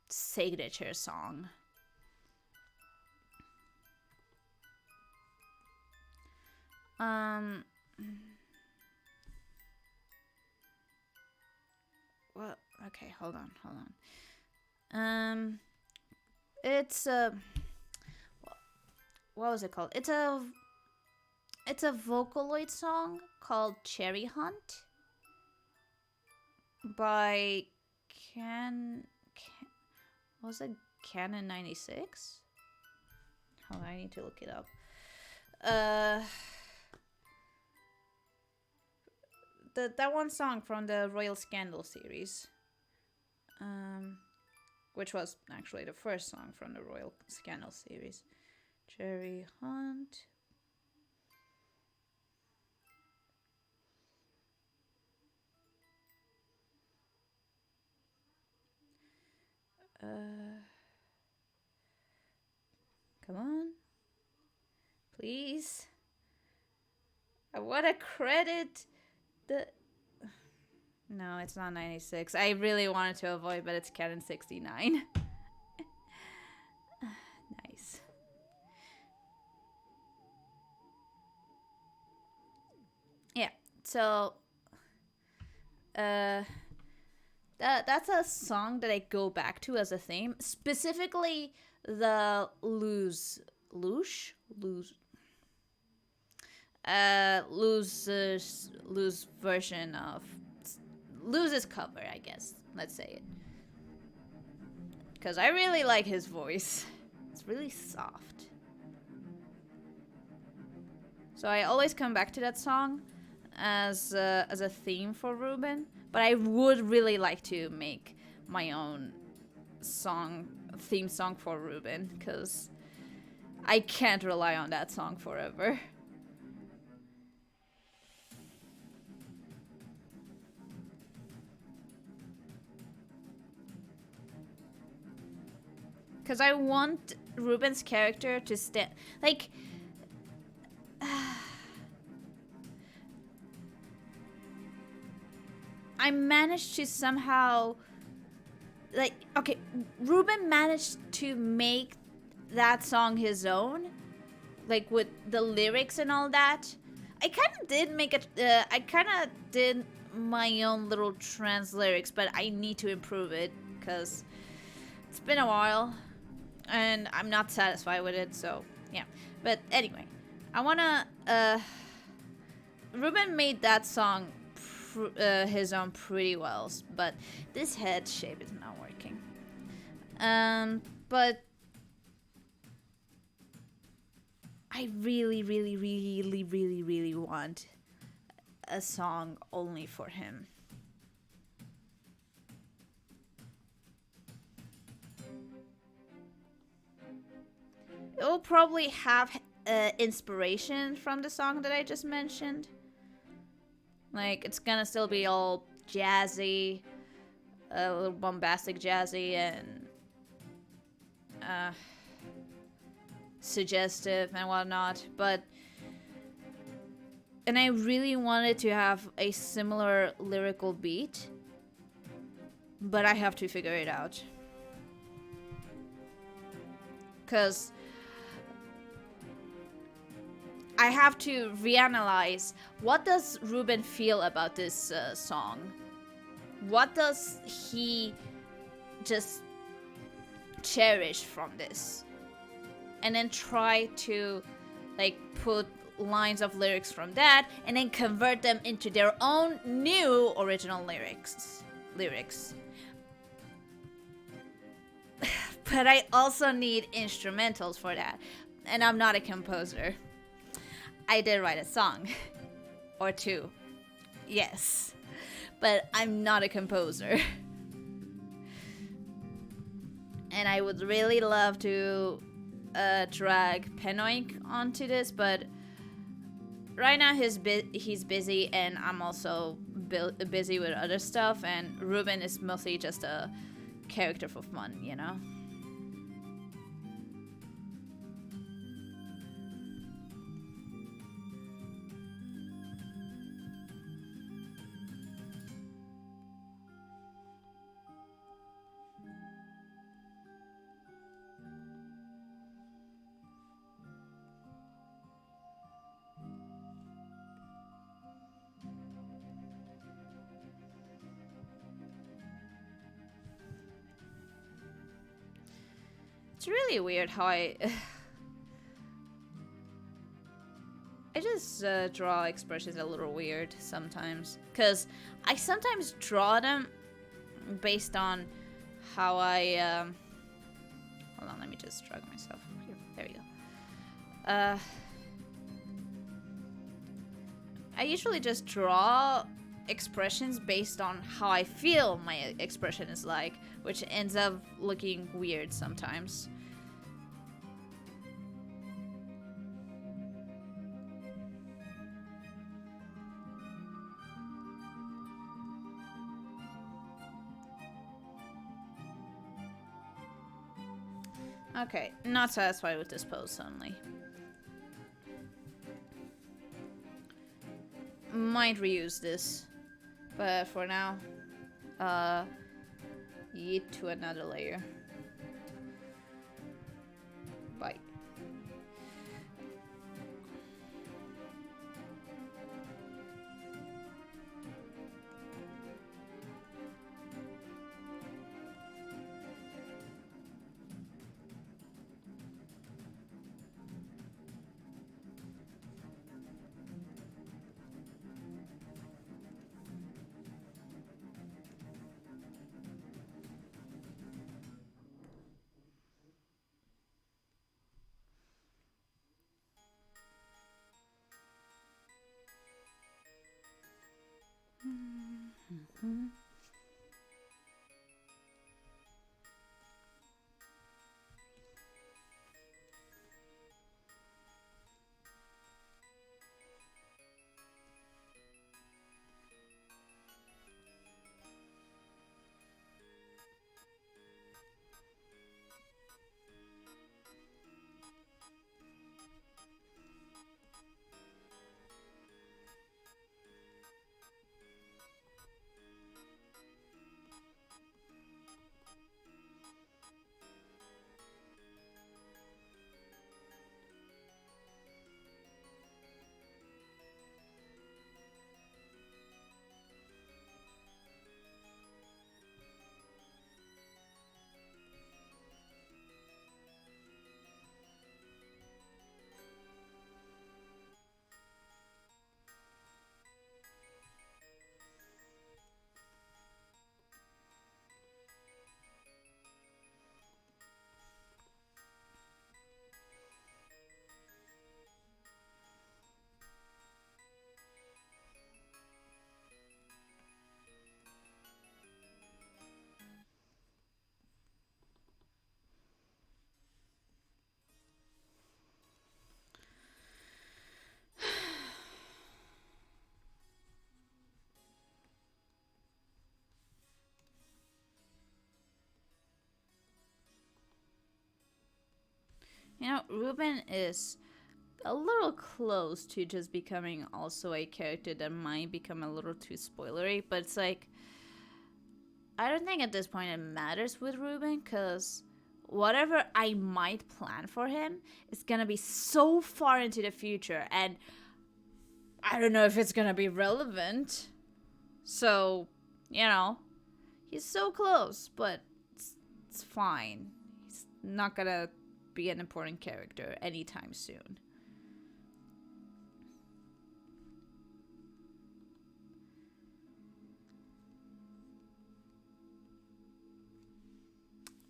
signature song. Well, okay, hold on. It's a what was it called? It's a Vocaloid song called Cherry Hunt by was it Canon 96? Hold on, I need to look it up. That one song from the Royal Scandal series. Which was actually the first song from the Royal Scandal series. Cherry Hunt. Come on. Please. I want to credit the... No, it's not 96. I really wanted to avoid, but it's Canon 69. Nice. Yeah, so... That's a song that I go back to as a theme. Specifically, the Lose version of Lose's cover, I guess. Let's say it. Because I really like his voice. It's really soft. So I always come back to that song as a theme for Ruben. But I would really like to make my own theme song for Ruben, because I can't rely on that song forever. Because I want Ruben's character to stand... Like... I managed to somehow... Like, okay, Ruben managed to make that song his own. Like, with the lyrics and all that. I kind of did make it... I kind of did my own little trans lyrics, but I need to improve it, because it's been a while, and I'm not satisfied with it, so, yeah. But anyway, I wanna... Ruben made that song his own pretty well, but this head shape is not working. But I really want a song only for him. It will probably have inspiration from the song that I just mentioned. Like, it's gonna still be all jazzy, a little bombastic jazzy, and suggestive and whatnot, and I really wanted to have a similar lyrical beat, but I have to figure it out. Because I have to reanalyze, what does Ruben feel about this song? What does he just cherish from this? And then try to like put lines of lyrics from that and then convert them into their own new original lyrics. But I also need instrumentals for that, and I'm not a composer. I did write a song or two, yes, but I'm not a composer. And I would really love to drag Penoik onto this, but right now he's busy, and I'm also busy with other stuff, and Ruben is mostly just a character for fun, you know? It's really weird how I just draw expressions a little weird sometimes, because I sometimes draw them based on how I hold on, let me just drag myself. There we go. I usually just draw expressions based on how I feel my expression is like, which ends up looking weird sometimes. Okay, not satisfied with this pose suddenly. Might reuse this, but for now, yeet to another layer. Bye. You know, Ruben is a little close to just becoming also a character that might become a little too spoilery, but it's like, I don't think at this point it matters with Ruben, because whatever I might plan for him is gonna be so far into the future, and I don't know if it's gonna be relevant. So, you know, he's so close, but it's fine. He's not gonna be an important character anytime soon.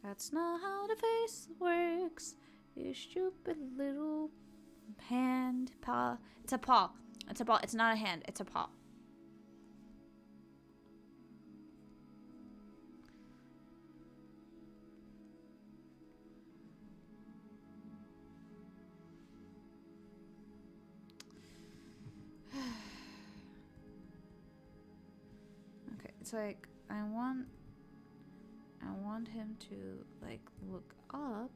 That's not how the face works. You stupid little hand paw. It's a paw. It's a paw. It's not a hand. It's a paw. it's like I want him to like look up.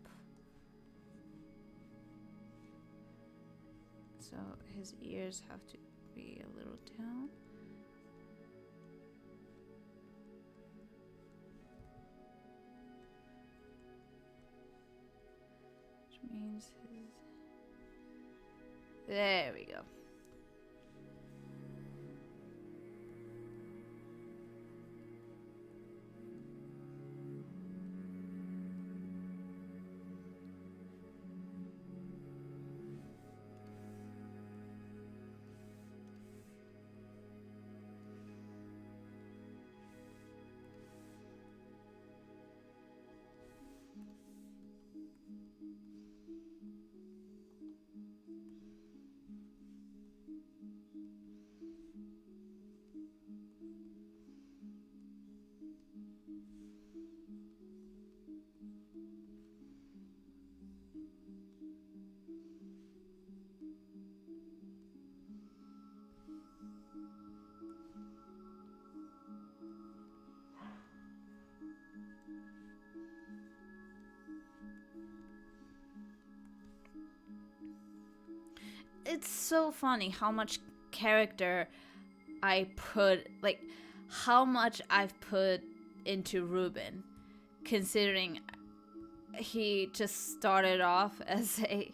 So his ears have to be a little down. Which means his... There we go. It's so funny how much character I put, like, how much I've put into Ruben, considering he just started off as a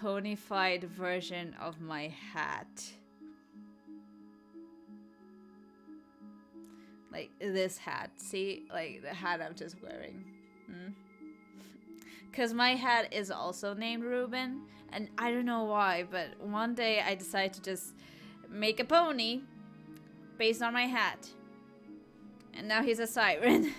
ponyfied version of my hat. Like this hat, see? Like the hat I'm just wearing. Because my hat is also named Ruben, and I don't know why, but one day I decided to just make a pony based on my hat. And now he's a siren.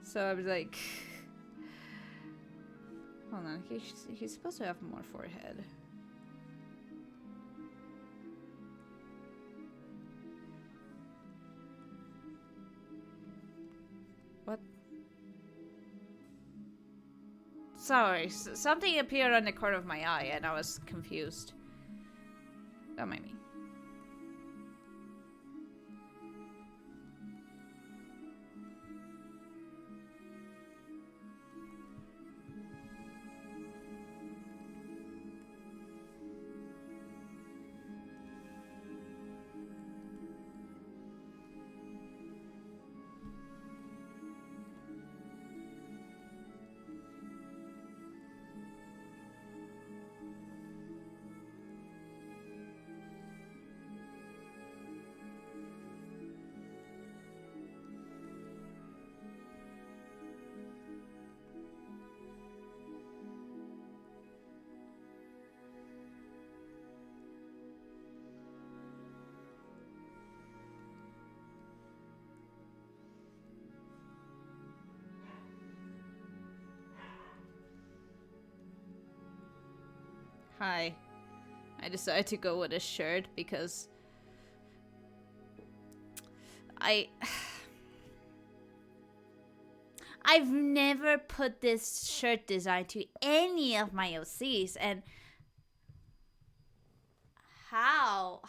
So I was like... Hold on, he's supposed to have more forehead. What? Sorry, something appeared on the corner of my eye and I was confused. Don't mind me. Hi. I decided to go with a shirt because I've never put this shirt design to any of my OCs, and how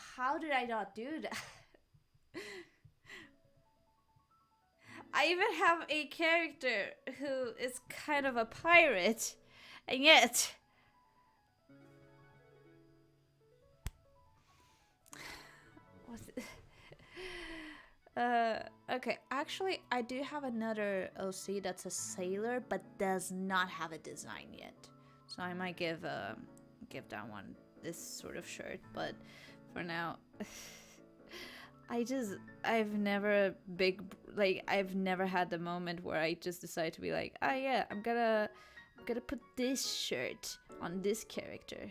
did I not do that? I even have a character who is kind of a pirate, and yet okay, actually I do have another OC that's a sailor but does not have a design yet. So I might give that one this sort of shirt, but for now I've never had the moment where I just decide to be like, "Ah yeah, I'm gonna put this shirt on this character."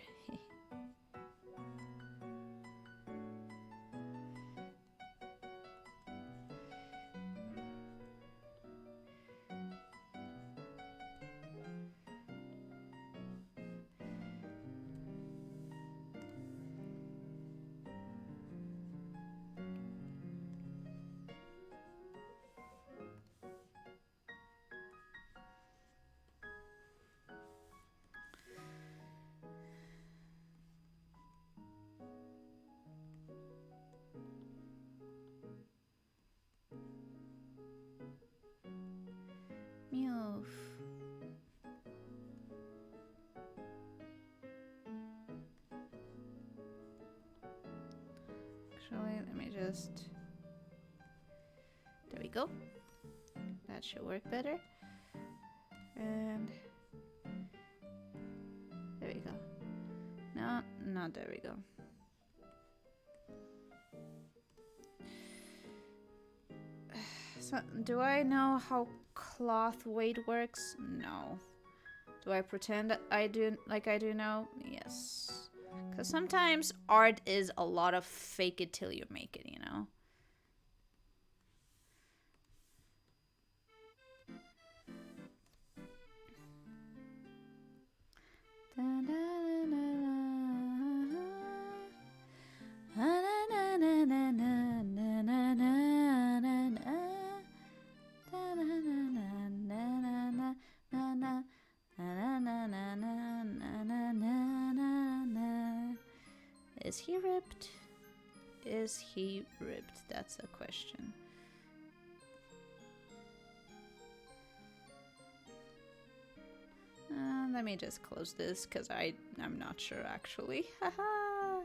just... There we go. That should work better. And... There we go. No, not there we go. So, do I know how cloth weight works? No. Do I pretend that I do, like I do know? Yes. Because sometimes art is a lot of fake it till you make it, you know? Is he ripped? Is he ripped? That's a question. Let me just close this because I'm not sure actually. Haha.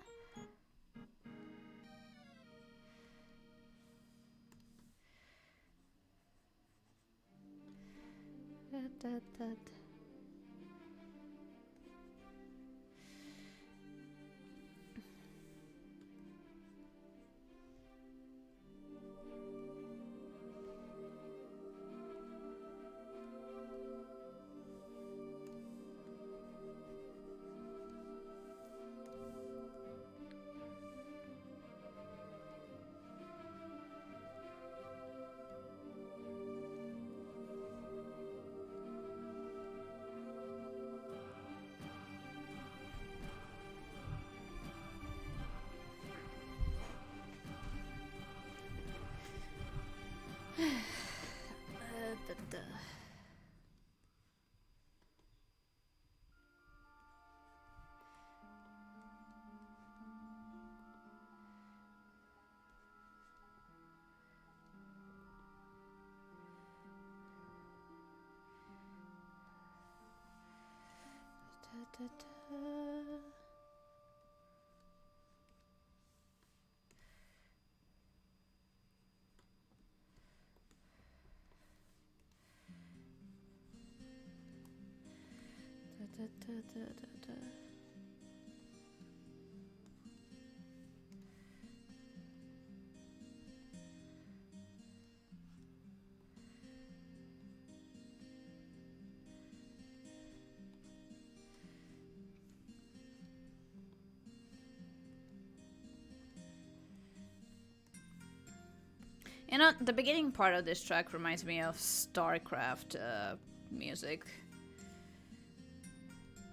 You know, the beginning part of this track reminds me of StarCraft music.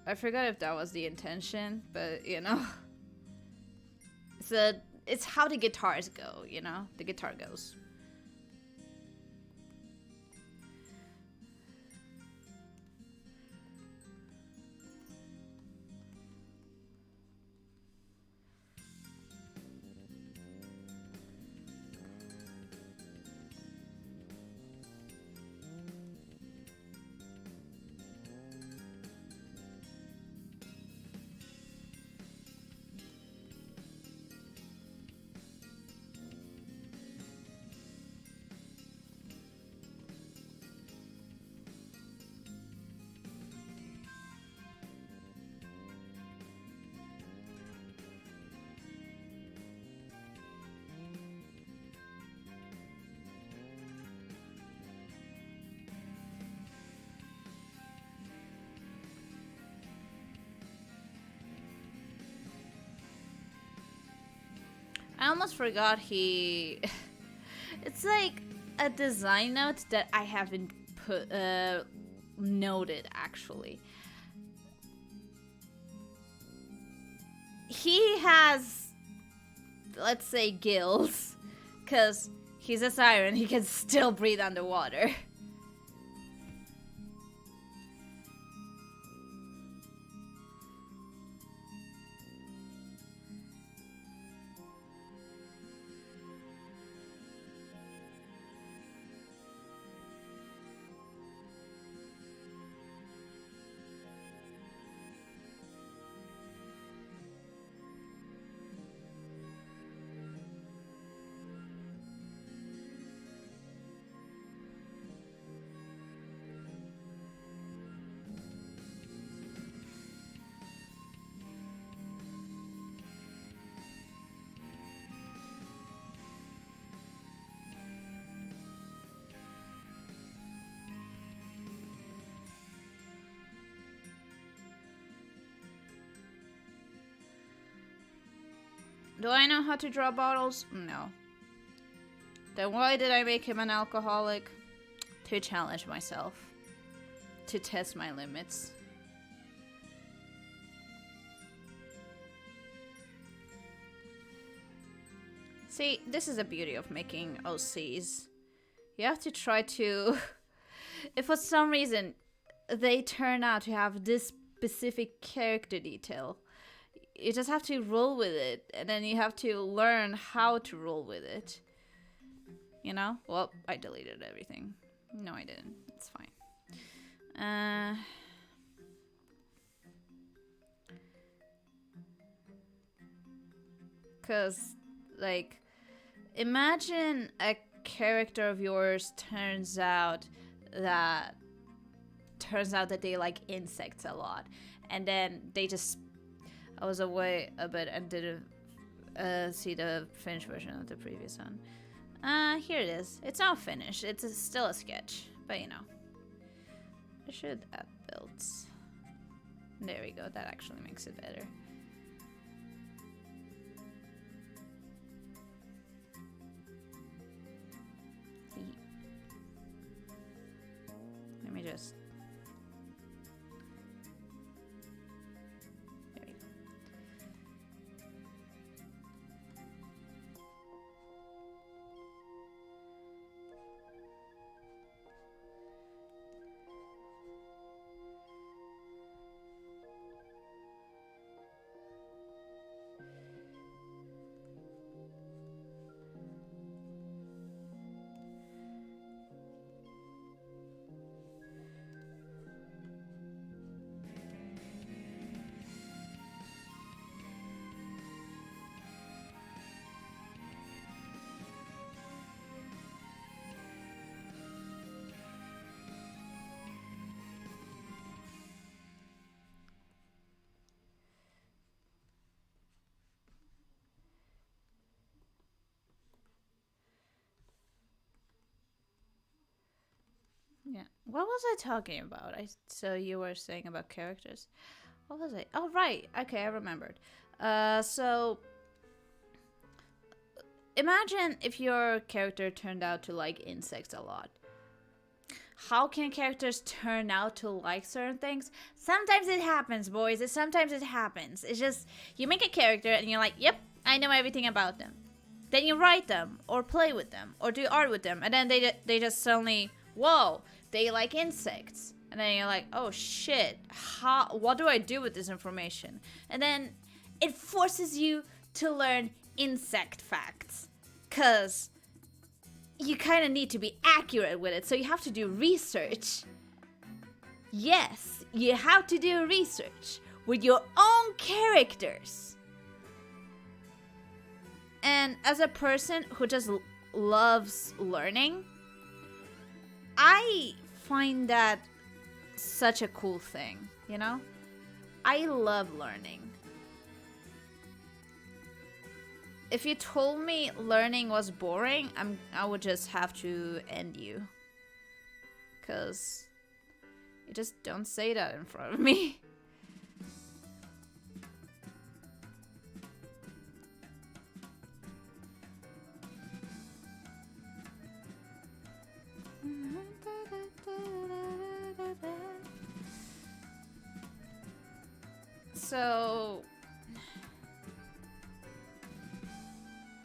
I forgot if that was the intention, but you know, it's how the guitars go. You know, the guitar goes. I almost forgot he... It's like a design note that I haven't put noted, actually. He has, let's say, gills, because he's a siren, he can still breathe underwater. Do I know how to draw bottles? No. Then why did I make him an alcoholic? To challenge myself. To test my limits. See, this is the beauty of making OCs. You have to try to... if for some reason they turn out to have this specific character detail, you just have to roll with it, and then you have to learn how to roll with it. You know? Well, I deleted everything. No, I didn't. It's fine. Cause, like, imagine a character of yours turns out that they like insects a lot, and then they just... I was away a bit and didn't see the finished version of the previous one. Here it is. It's not finished. It's still a sketch, but you know. I should add builds. There we go. That actually makes it better. Let me just... Yeah. What was I talking about? So you were saying about characters. What was I? Oh, right. Okay, I remembered. So imagine if your character turned out to like insects a lot. How can characters turn out to like certain things? Sometimes it happens, boys. Sometimes it happens. It's just you make a character and you're like, yep, I know everything about them. Then you write them or play with them or do art with them, and then they just suddenly, whoa, they like insects. And then you're like, oh shit, what do I do with this information? And then it forces you to learn insect facts, cause you kind of need to be accurate with it, so you have to do research. Yes, you have to do research with your own characters. And as a person who just loves learning, I find that such a cool thing, you know? I love learning. If you told me learning was boring, I would just have to end you. 'Cause you just don't say that in front of me.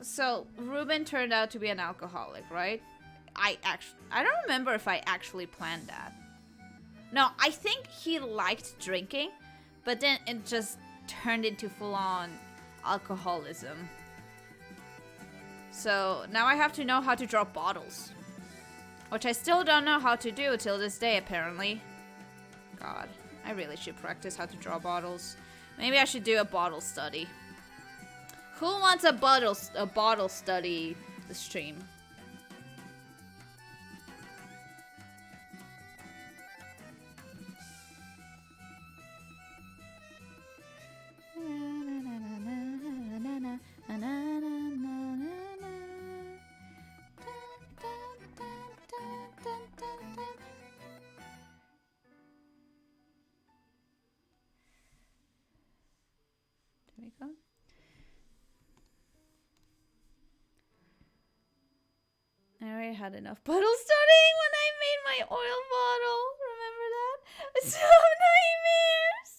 So Ruben turned out to be an alcoholic, right? I don't remember if I actually planned that. No, I think he liked drinking, but then it just turned into full-on alcoholism. So now I have to know how to draw bottles, which I still don't know how to do till this day, apparently. God, I really should practice how to draw bottles. Maybe I should do a bottle study. Who wants a bottle study stream? There we go. had enough bottles starting when I made my oil bottle. Remember that? So nightmares.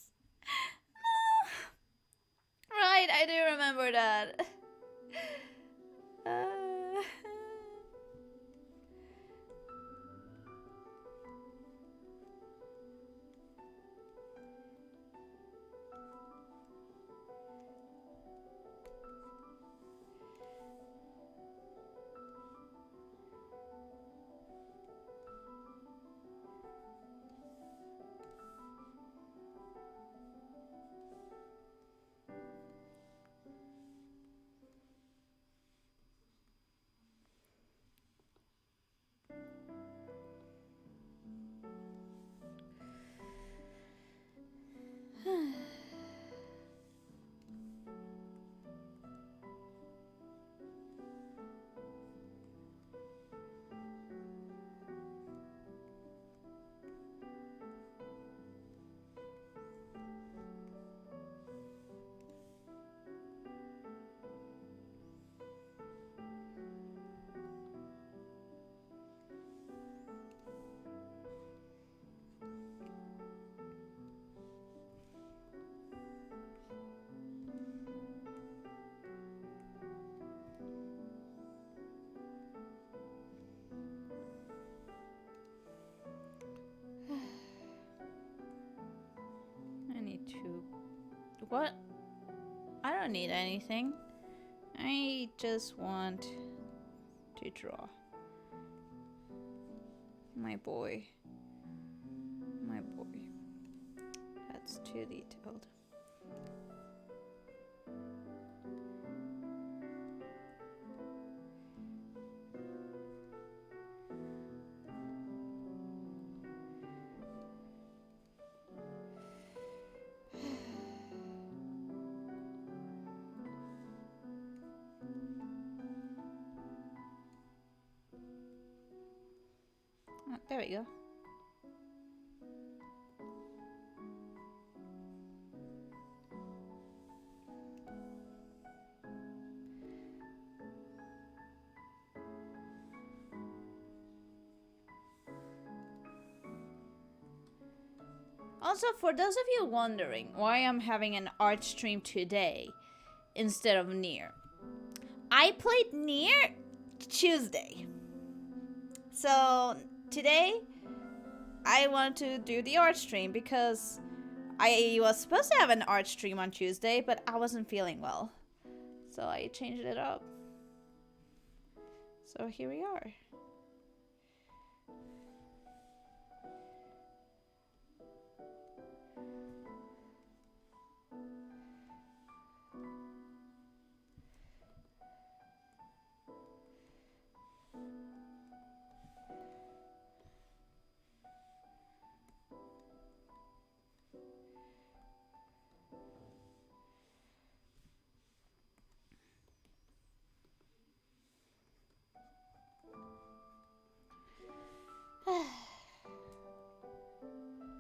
Right, I do remember that. I need to... What? I don't need anything. I just want to draw. My boy. My boy. That's too detailed. Oh, there we go. Also, for those of you wondering why I'm having an art stream today instead of Nier, I played Nier Tuesday. So today I wanted to do the art stream because I was supposed to have an art stream on Tuesday, but I wasn't feeling well. So I changed it up. So here we are.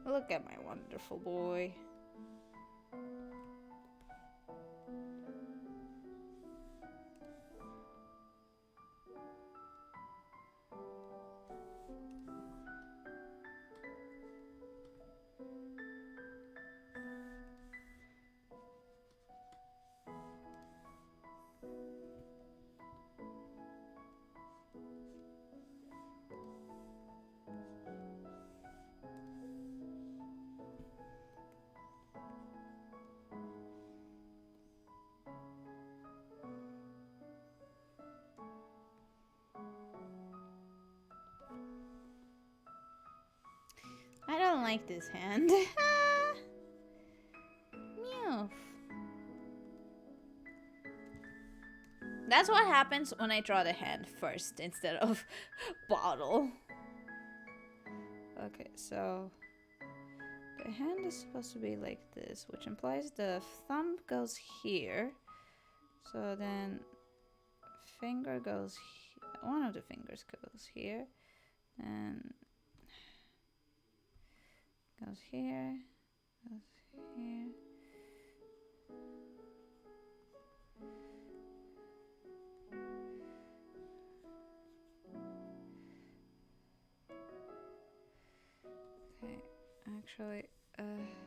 Look at my wonderful boy. I don't like this hand. Meow. That's what happens when I draw the hand first instead of bottle. Okay, so the hand is supposed to be like this, which implies the thumb goes here. So then finger goes one of the fingers goes here, and goes here, goes here. Actually, kind of.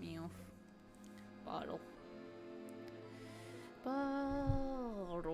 Meow. Bottle. Bottle.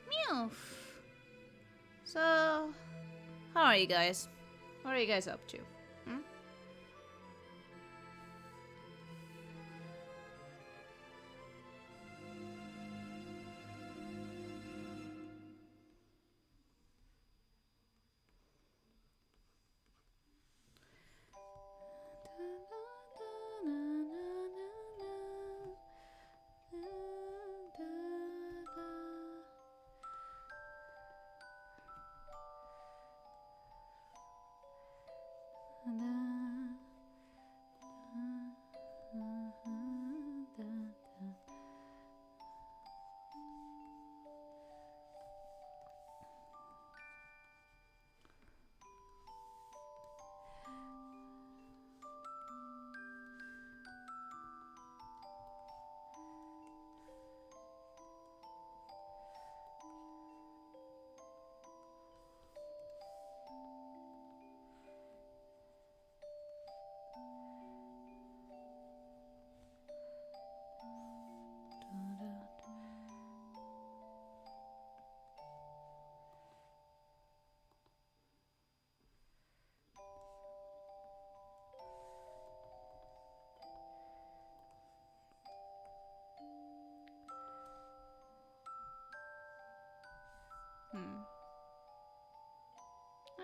Meow. So, how are you guys? What are you guys up to? Hmm?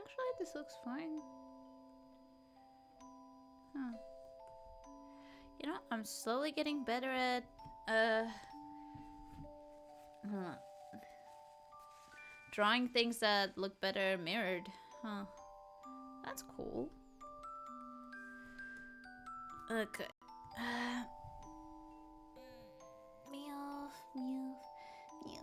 Actually, this looks fine. Huh. You know, I'm slowly getting better at drawing things that look better mirrored. Huh. That's cool. Okay. Meow, meow, meow.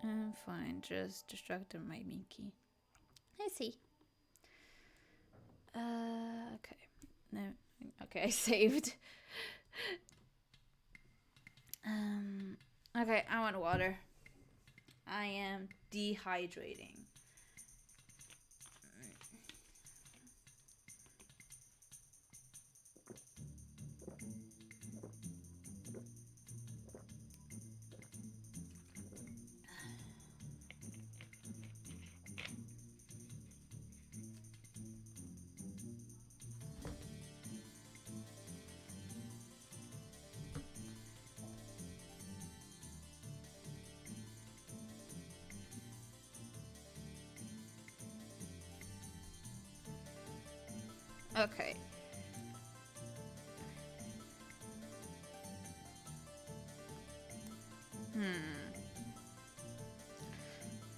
I'm fine, just distracted by Mickey. I see. Okay. No. Okay, I saved. Okay, I want water. I am dehydrating. Okay.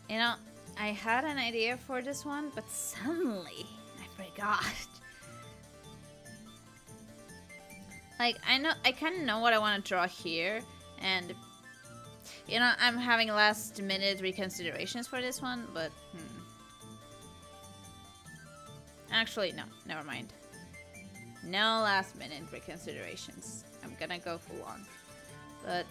You know, I had an idea for this one, but suddenly I forgot. Like, I kind of know what I want to draw here, and you know, I'm having last minute reconsiderations for this one, but actually, no, never mind. No last minute reconsiderations. I'm gonna go full on. But,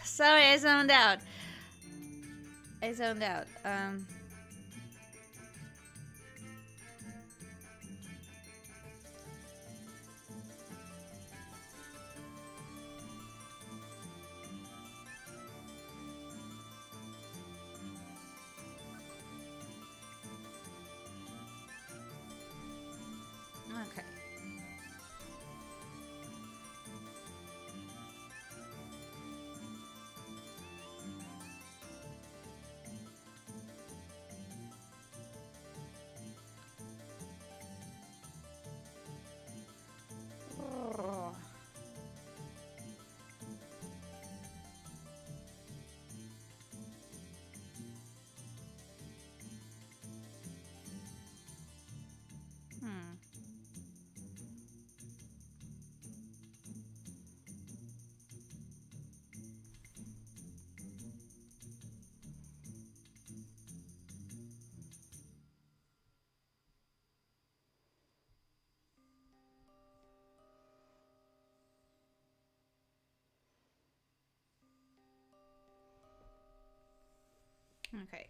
sorry, I zoned out. Okay. Okay.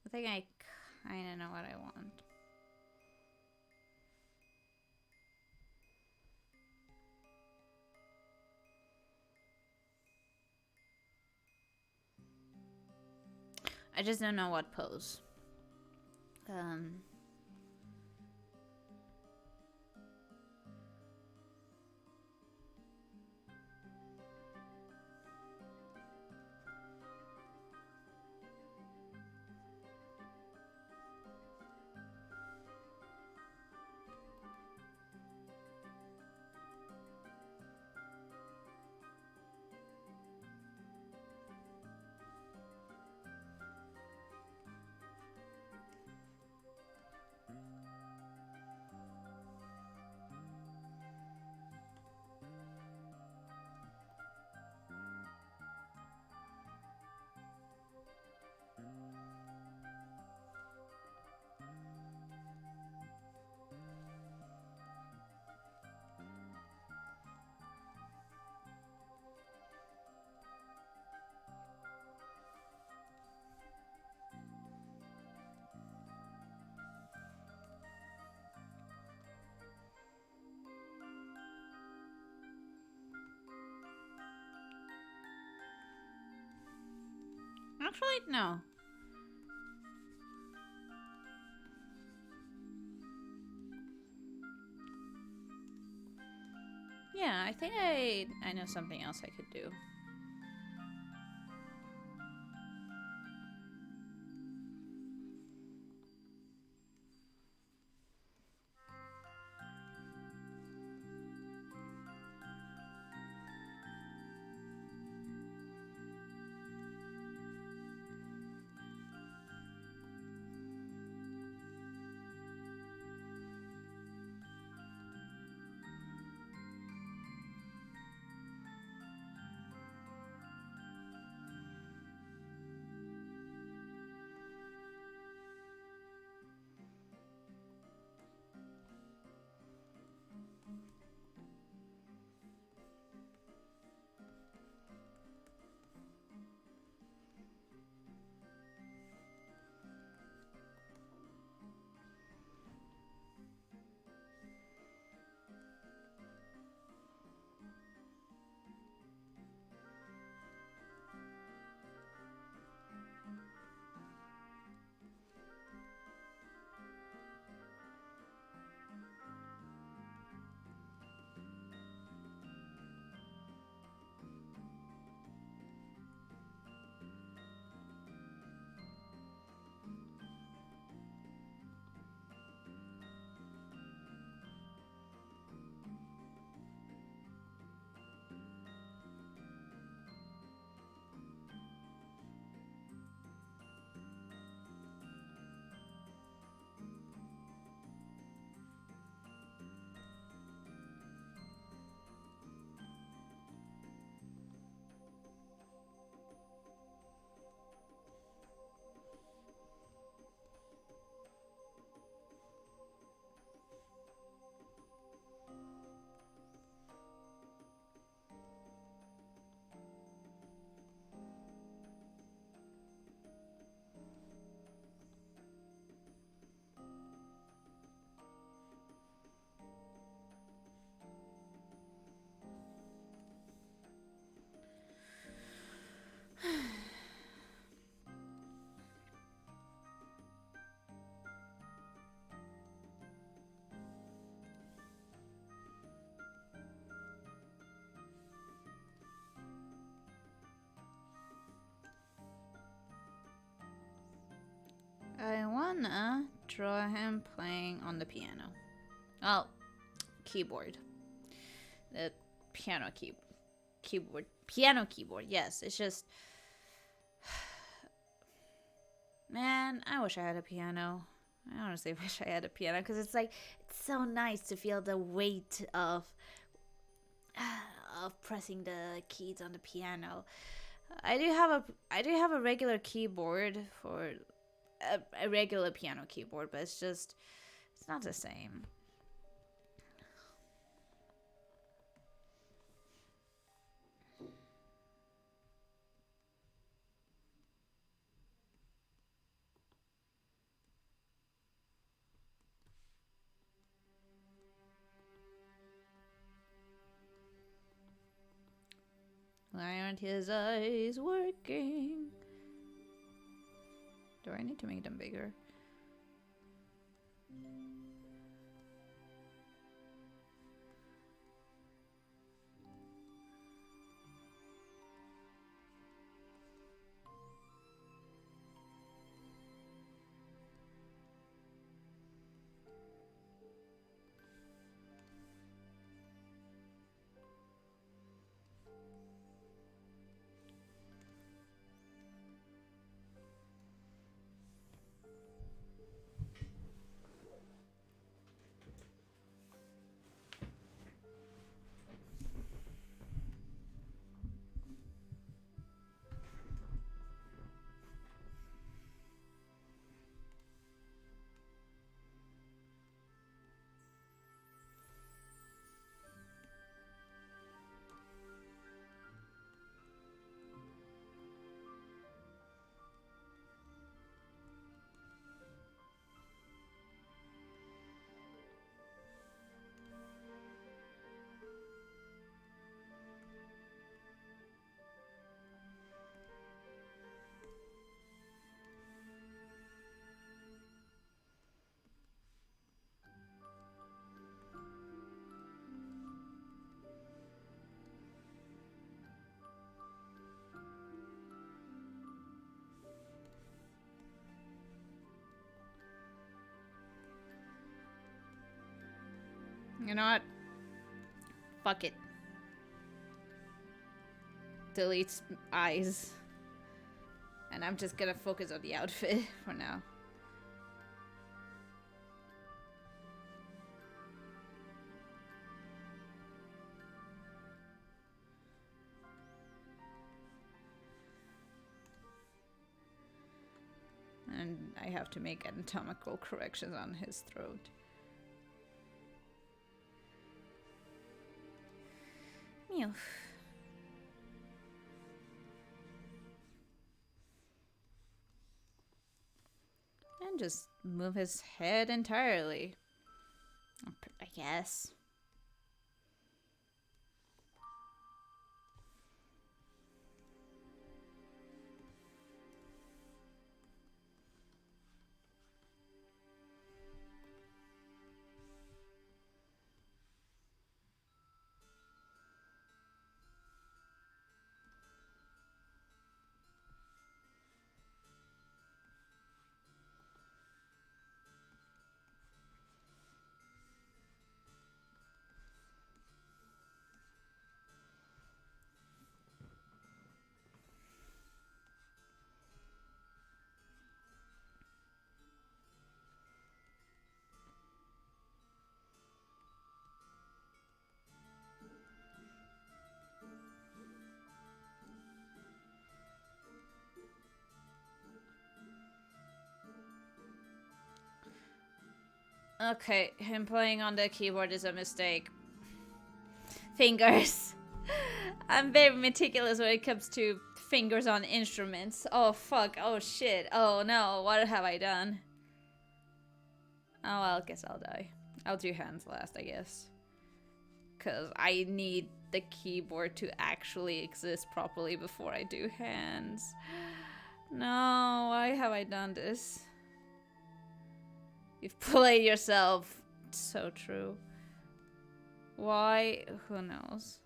I think I kind of know what I want. I just don't know what pose. Actually, no. Yeah, I think I know something else I could do. I wanna draw him playing on the piano. Oh, keyboard. The piano keyboard. Piano keyboard, yes. It's just... Man, I wish I had a piano. I honestly wish I had a piano because it's like, it's so nice to feel the weight of pressing the keys on the piano. I do have a regular keyboard for a regular piano keyboard, but it's not the same. Why aren't his eyes working? Do I need to make them bigger? You know what? Fuck it. Delete eyes. And I'm just gonna focus on the outfit for now. And I have to make anatomical corrections on his throat. Meow. And just move his head entirely. I guess. Okay, him playing on the keyboard is a mistake. Fingers. I'm very meticulous when it comes to fingers on instruments. Oh fuck, oh shit, oh no, what have I done? Oh well, I guess I'll die. I'll do hands last, I guess. Cause I need the keyboard to actually exist properly before I do hands. No, why have I done this? You've played yourself. It's so true. Why? Who knows?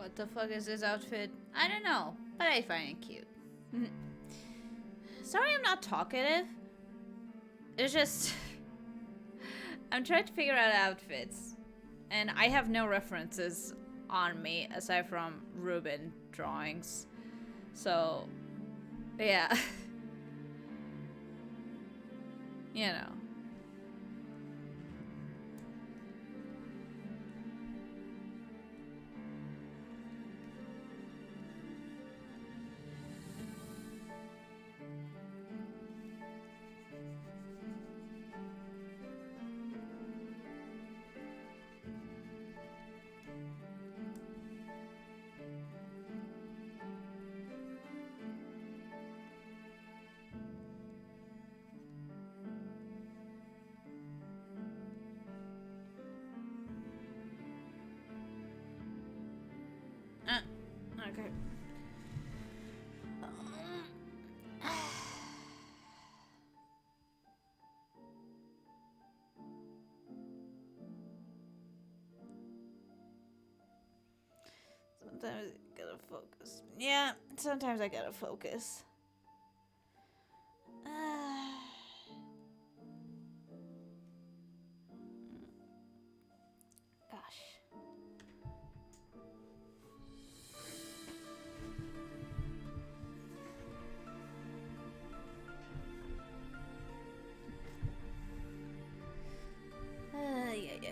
What the fuck is this outfit? I don't know, but I find it cute. Sorry I'm not talkative. It's just... I'm trying to figure out outfits. And I have no references on me aside from Ruben drawings. So, yeah. You know. Okay. Sometimes I gotta focus. Yeah, sometimes I gotta focus. Gosh. Yeah.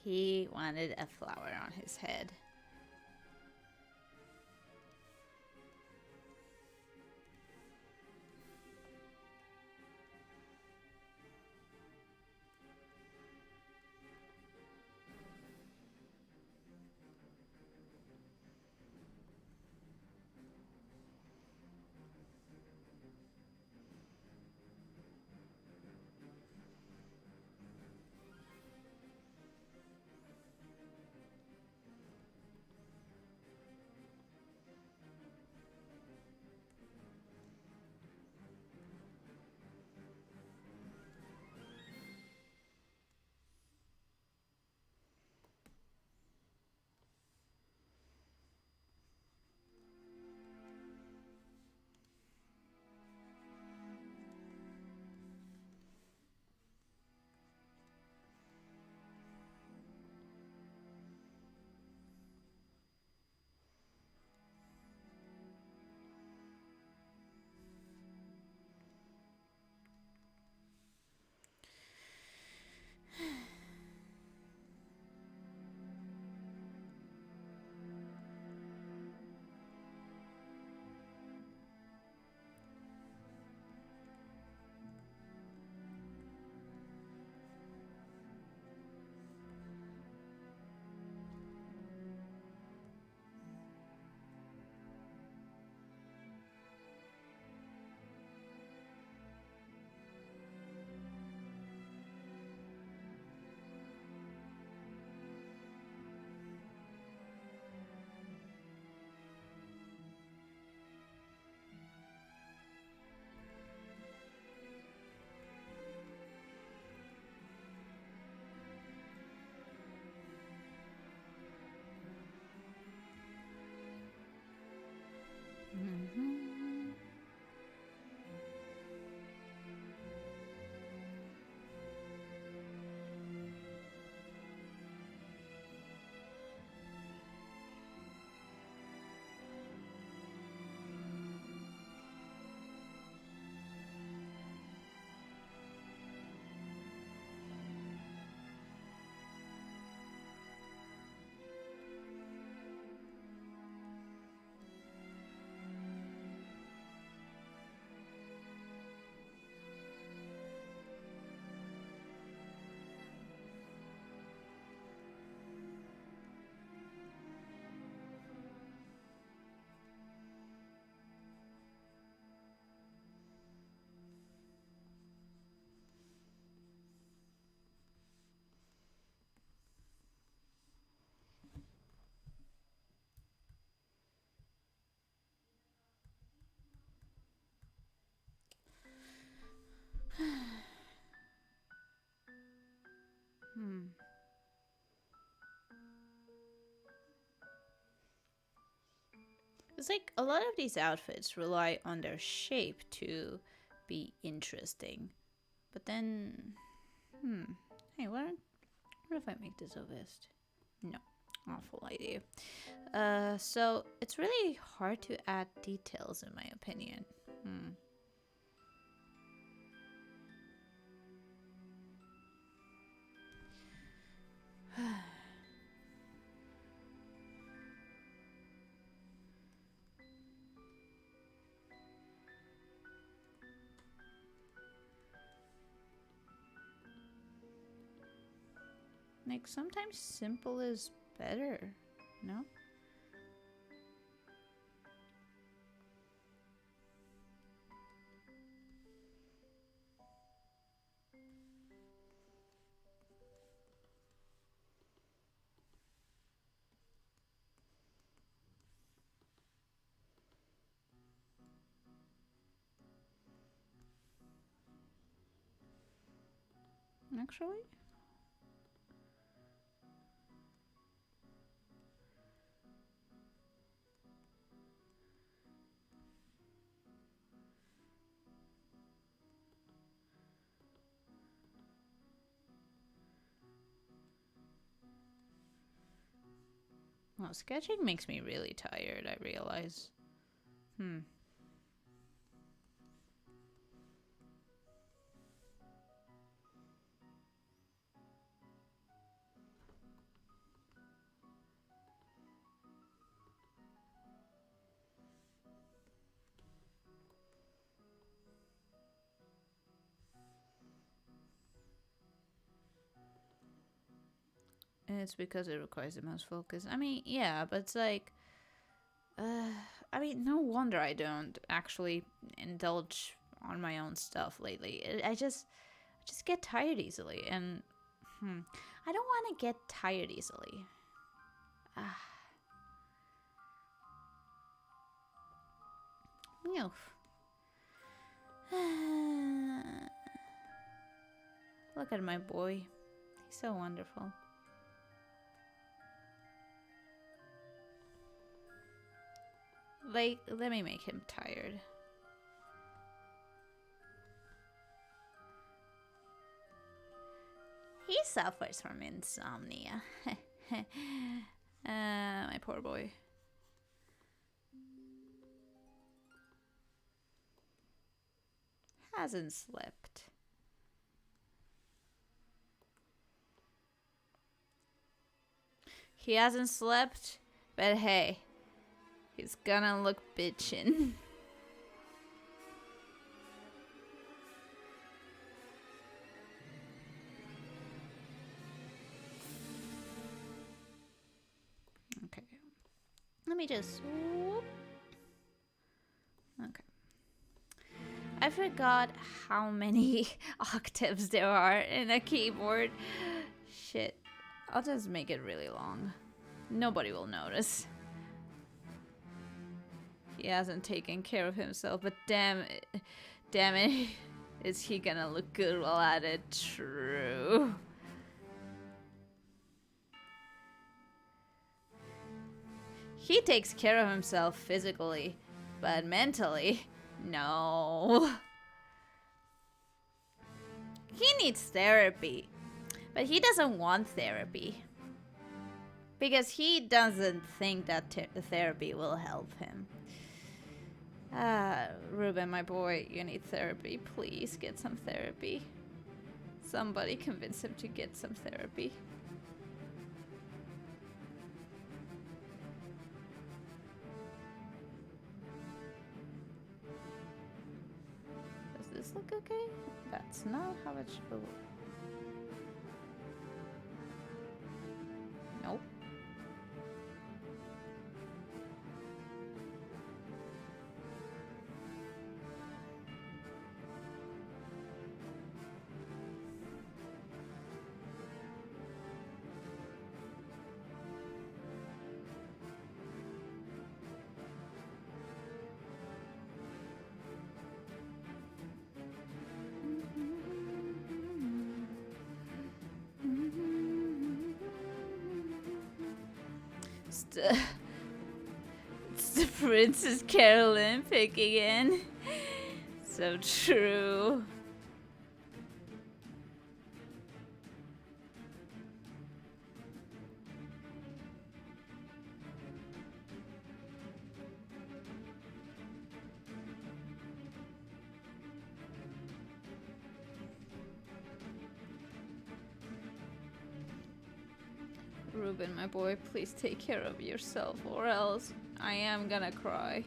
He wanted a flower on his head. Mm-hmm. Hmm. It's like a lot of these outfits rely on their shape to be interesting. But then, hey, what if I make this a vest? No, awful idea. So it's really hard to add details in my opinion. Hmm. Like sometimes simple is better, no? Actually? Well, sketching makes me really tired, I realize. Hmm. It's because it requires the most focus. I mean, yeah, but it's like, I mean, no wonder I don't actually indulge on my own stuff lately. I just get tired easily, and I don't want to get tired easily. Ah, Meow. Look at my boy. He's so wonderful. Like, let me make him tired. He suffers from insomnia. My poor boy. Hasn't slept. He hasn't slept, but hey, he's gonna look bitchin'. Okay. Let me just... Whoop. Okay. I forgot how many octaves there are in a keyboard. Shit. I'll just make it really long. Nobody will notice. He hasn't taken care of himself, but damn it, is he gonna look good while at it? True. He takes care of himself physically, but mentally, no. He needs therapy, but he doesn't want therapy. Because he doesn't think that therapy will help him. Ruben, my boy, you need therapy. Please get some therapy. Somebody convince him to get some therapy. Does this look okay? That's not how it should look. Nope. It's the Princess Carolyn picking in. So true. Ruben, my boy, please take care of yourself, or else I am gonna cry.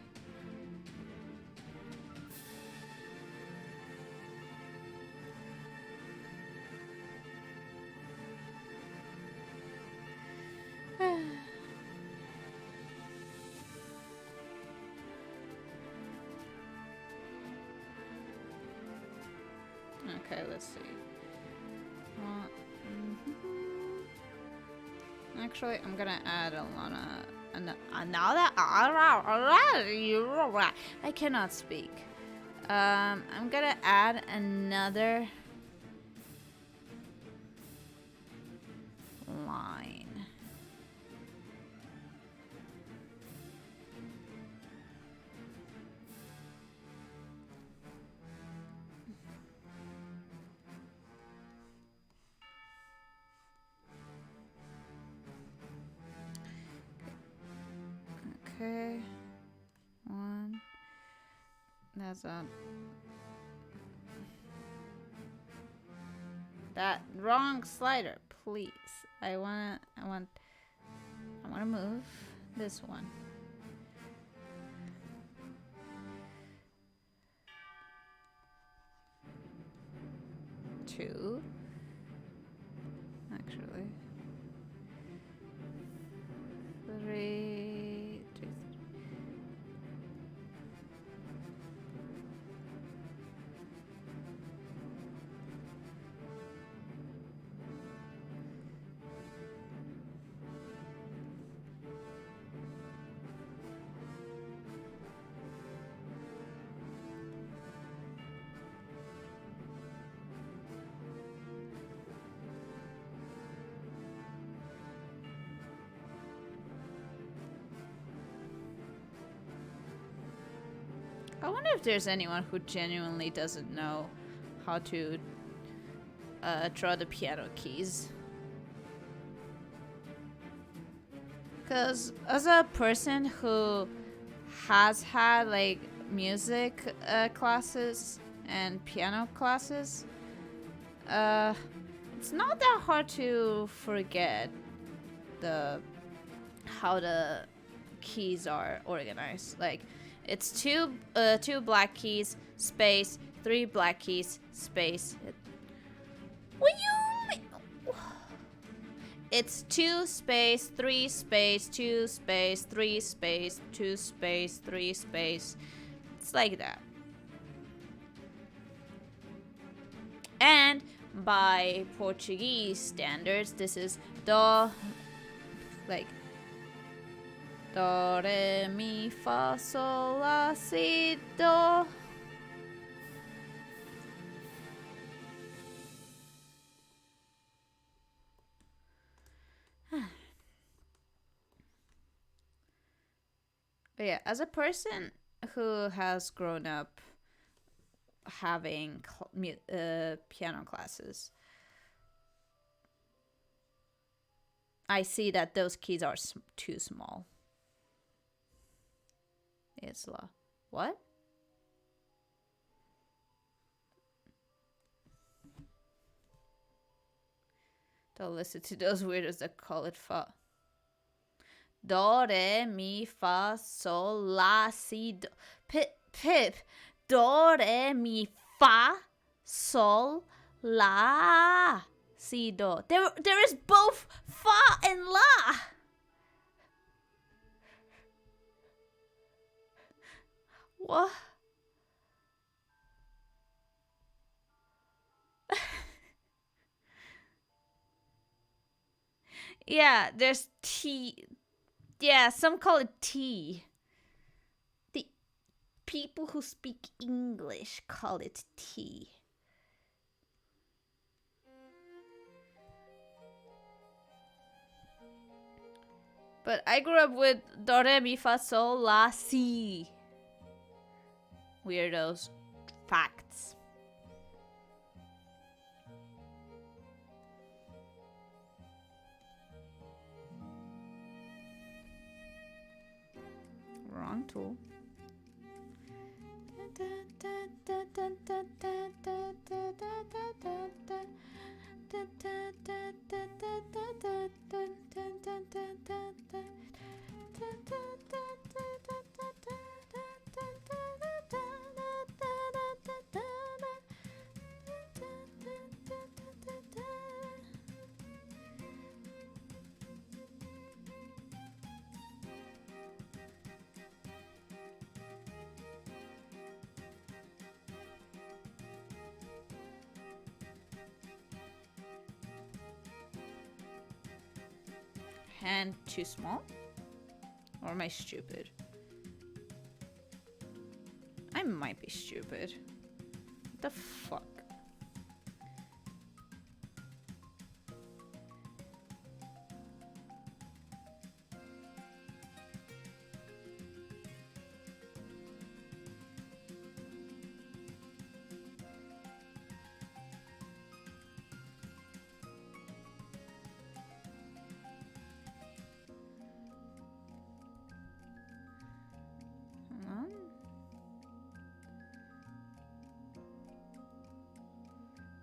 Okay, let's see. Actually, I'm gonna add another. I cannot speak. I'm gonna add another line. Okay. One. That's on. That wrong slider, please. I want to move this one. Two. Actually. I wonder if there's anyone who genuinely doesn't know how to draw the piano keys. Because as a person who has had like music classes and piano classes, it's not that hard to forget how the keys are organized. Like, it's two black keys, space, 3 black keys, space. What you mean? It's 2 space, 3 space, 2 space, 3 space, 2 space, 3 space. It's like that. And by Portuguese standards, this is do, like do, re, mi, fa, sol, la, si, do. But yeah, as a person who has grown up having piano classes, I see that those keys are too small. It's what? Don't listen to those weirdos that call it fa. Do, re, mi, fa, sol, la, si, do. Pip. Do, re, mi, fa, sol, la, si, do. There is both fa and la. What? Yeah, there's T. Yeah, some call it T. The people who speak English call it T. But I grew up with do, re, mi, fa, sol, la, si. Weirdos. Facts. Wrong tool. Hand too small? Or am I stupid? I might be stupid. What the fuck?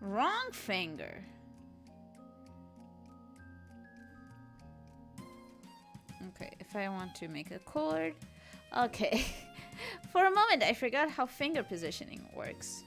Wrong finger. Okay, if I want to make a chord. Okay. For a moment, I forgot how finger positioning works.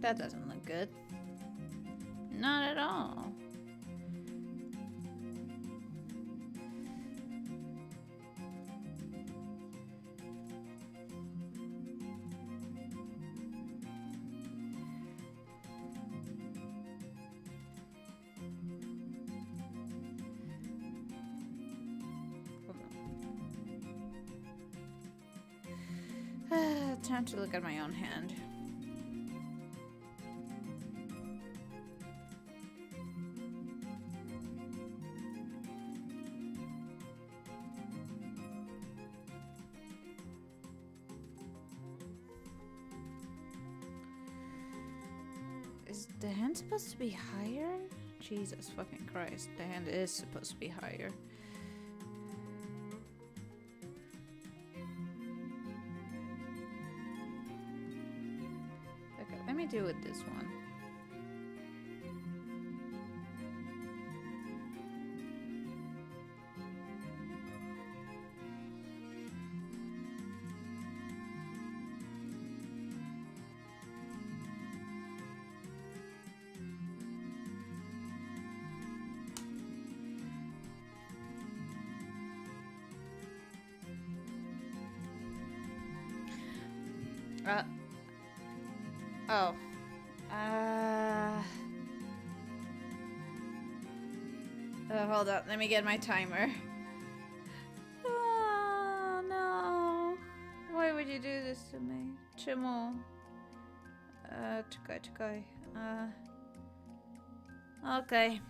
That doesn't look good. Not at all. time to look at my own hand. Is the hand supposed to be higher? Jesus fucking Christ, the hand is supposed to be higher. Okay, let me do with this one. Oh. Hold up. Let me get my timer. Oh, no. Why would you do this to me? Чому? Чекай. Окей.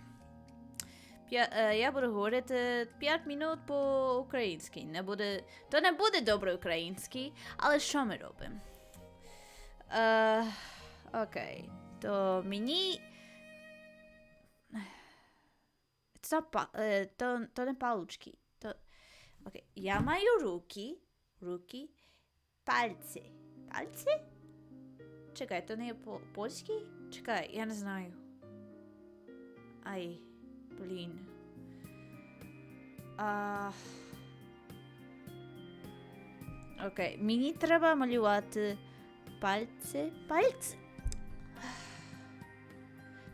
Я буду говорити 5 минут по-українськи. То не буде добре український, але що ми робимо? Окей. То мені... То не палочки. Окей. Я маю руки, пальці. Пальці? Чекай, то не є польський? Чекай, я не знаю. Ай, блін. Окей, мені треба малювати пальці.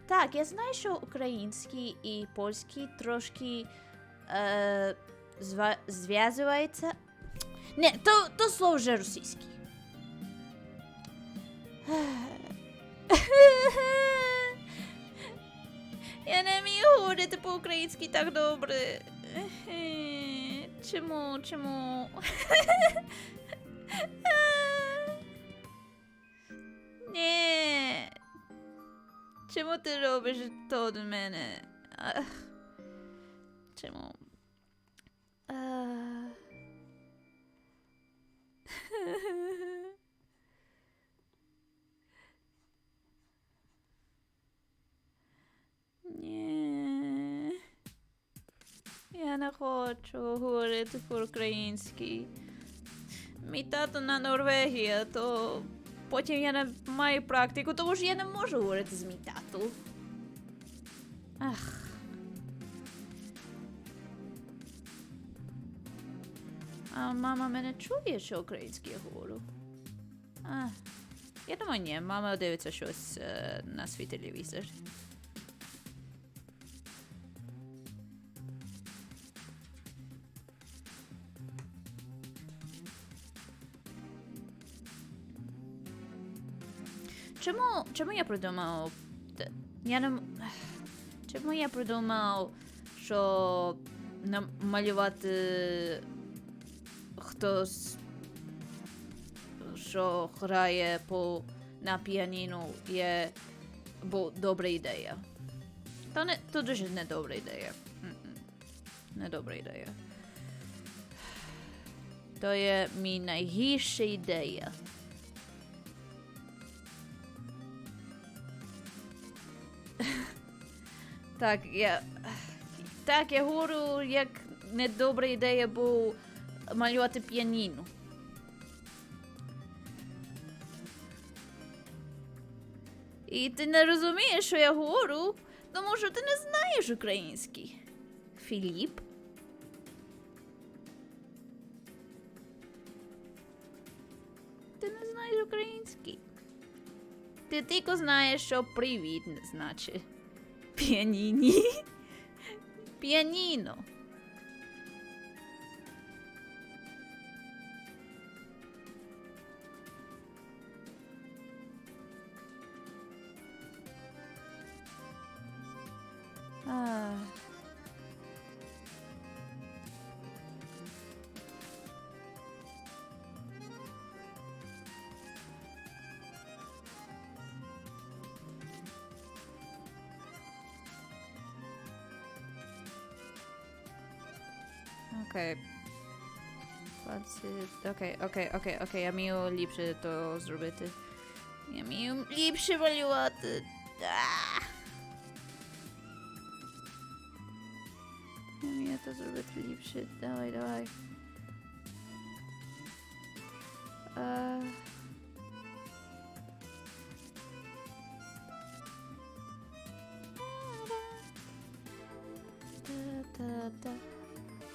Так, я знаю, що український і польський трошки зв'язуються. Не, то слово вже російське. Я не вмію говорити по-українськи так добре. Чому? Ні. Чому ти робиш то до мене? Чому? Ні. Я не хочу говорити по-українськи. Мій тато на Норвегії, то потім я не маю практику, тому що я не можу говорити з мій тату. Ах. А мама мене чує, що український я говорю? Я думаю, ні. Мама дивиться щось на свій телевізор. Чому я придумав? Чому я придумав, що намалювати хтось, що грає на піаніно, є добра ідея? То дуже не добра ідея. Не добра ідея. То є мій найгірша ідея. Так, я говорю, як недобра ідея була малювати піаніно. І ти не розумієш, що я говорю, тому що ти не знаєш український. Філіп? Ти не знаєш український. Ти тільки знаєш, що привіт не значить. Піаніні. Піаніно. Okej. Okej, ja mi ліпше то зробити. Я вмію ліпше малювати. Я вмію то зробити ліпше. Давай.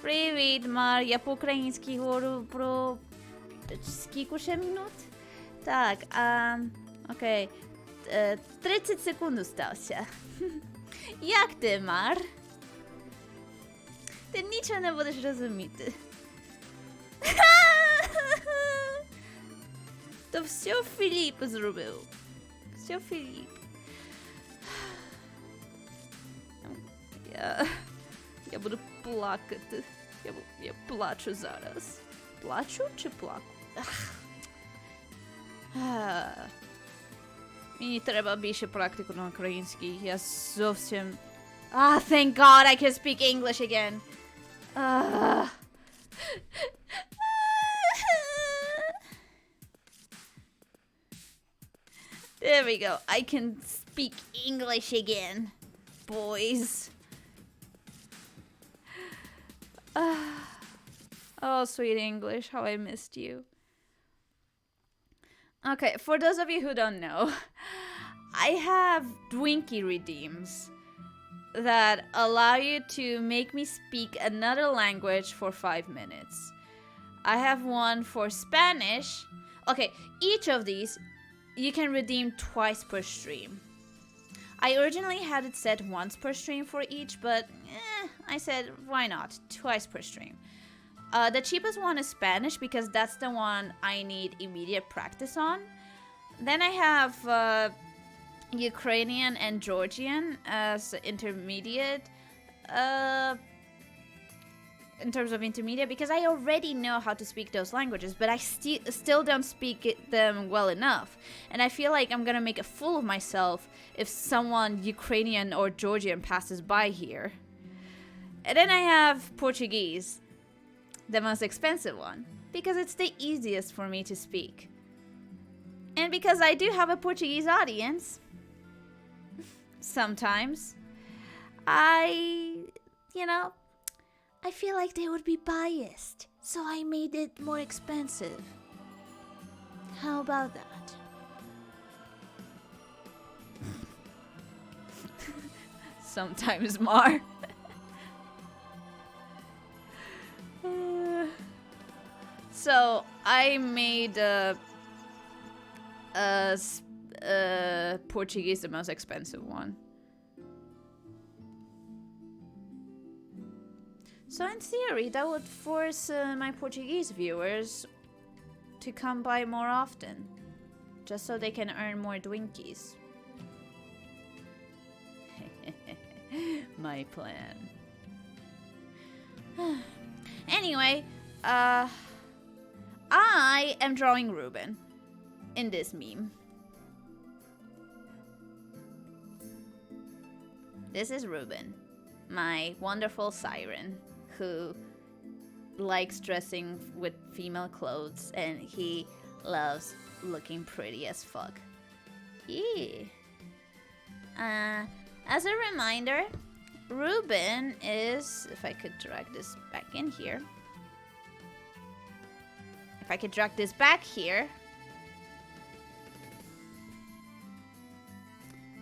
Привіт, Мар. Я по-українськи говорю про скільки ще минут? Так, окей. 30 секунд остався. Як ти, Мар? Ти нічого не будеш розуміти. То все Філіп зробив. Все Філіп. Я буду плакати. Я плачу зараз. Плачу чи плаку? Мені треба більше практику на українській. Я зовсім... thank God I can speak English again. There we go. I can speak English again, boys. Oh, sweet English, how I missed you. Okay, for those of you who don't know, I have Dwinky redeems that allow you to make me speak another language for 5 minutes. I have one for Spanish. Okay, each of these you can redeem twice per stream. I originally had it set once per stream for each, but I said, why not? Twice per stream. The cheapest one is Spanish because that's the one I need immediate practice on. Then I have Ukrainian and Georgian as intermediate. In terms of intermediate, because I already know how to speak those languages, but I still don't speak them well enough. And I feel like I'm gonna make a fool of myself if someone Ukrainian or Georgian passes by here. And then I have Portuguese, the most expensive one, because it's the easiest for me to speak. And because I do have a Portuguese audience, sometimes, I feel like they would be biased, so I made it more expensive. How about that? Sometimes, Mar. So I made Portuguese the most expensive one. So in theory, that would force my Portuguese viewers to come by more often, just so they can earn more Dwinkies. My plan. Anyway, I am drawing Ruben in this meme. This is Ruben, my wonderful siren, who likes dressing with female clothes and he loves looking pretty as fuck. Yeah. As a reminder, Ruben is, if I could drag this back in here. If I could drag this back here.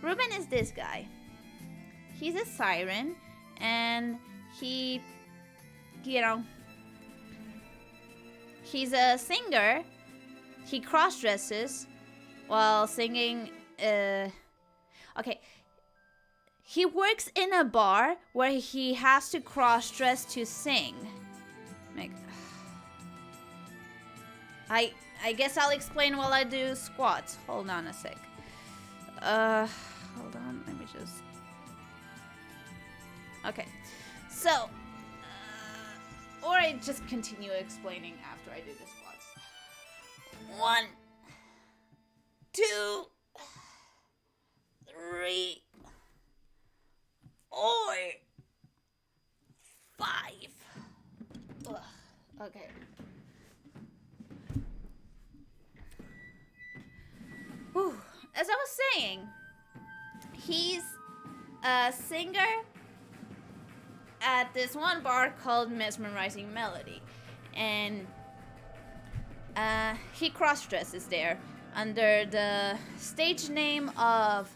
Ruben is this guy. He's a siren and he, he's a singer. He cross-dresses while singing, okay. He works in a bar where he has to cross-dress to sing. Like, I guess I'll explain while I do squats. Hold on a sec. Hold on, let me just... Okay, so... or I just continue explaining after I do the squats. 1, 2, 3, 4, 5, Okay. Whew. As I was saying, he's a singer at this one bar called Mesmerizing Melody. And he cross-dresses there under the stage name of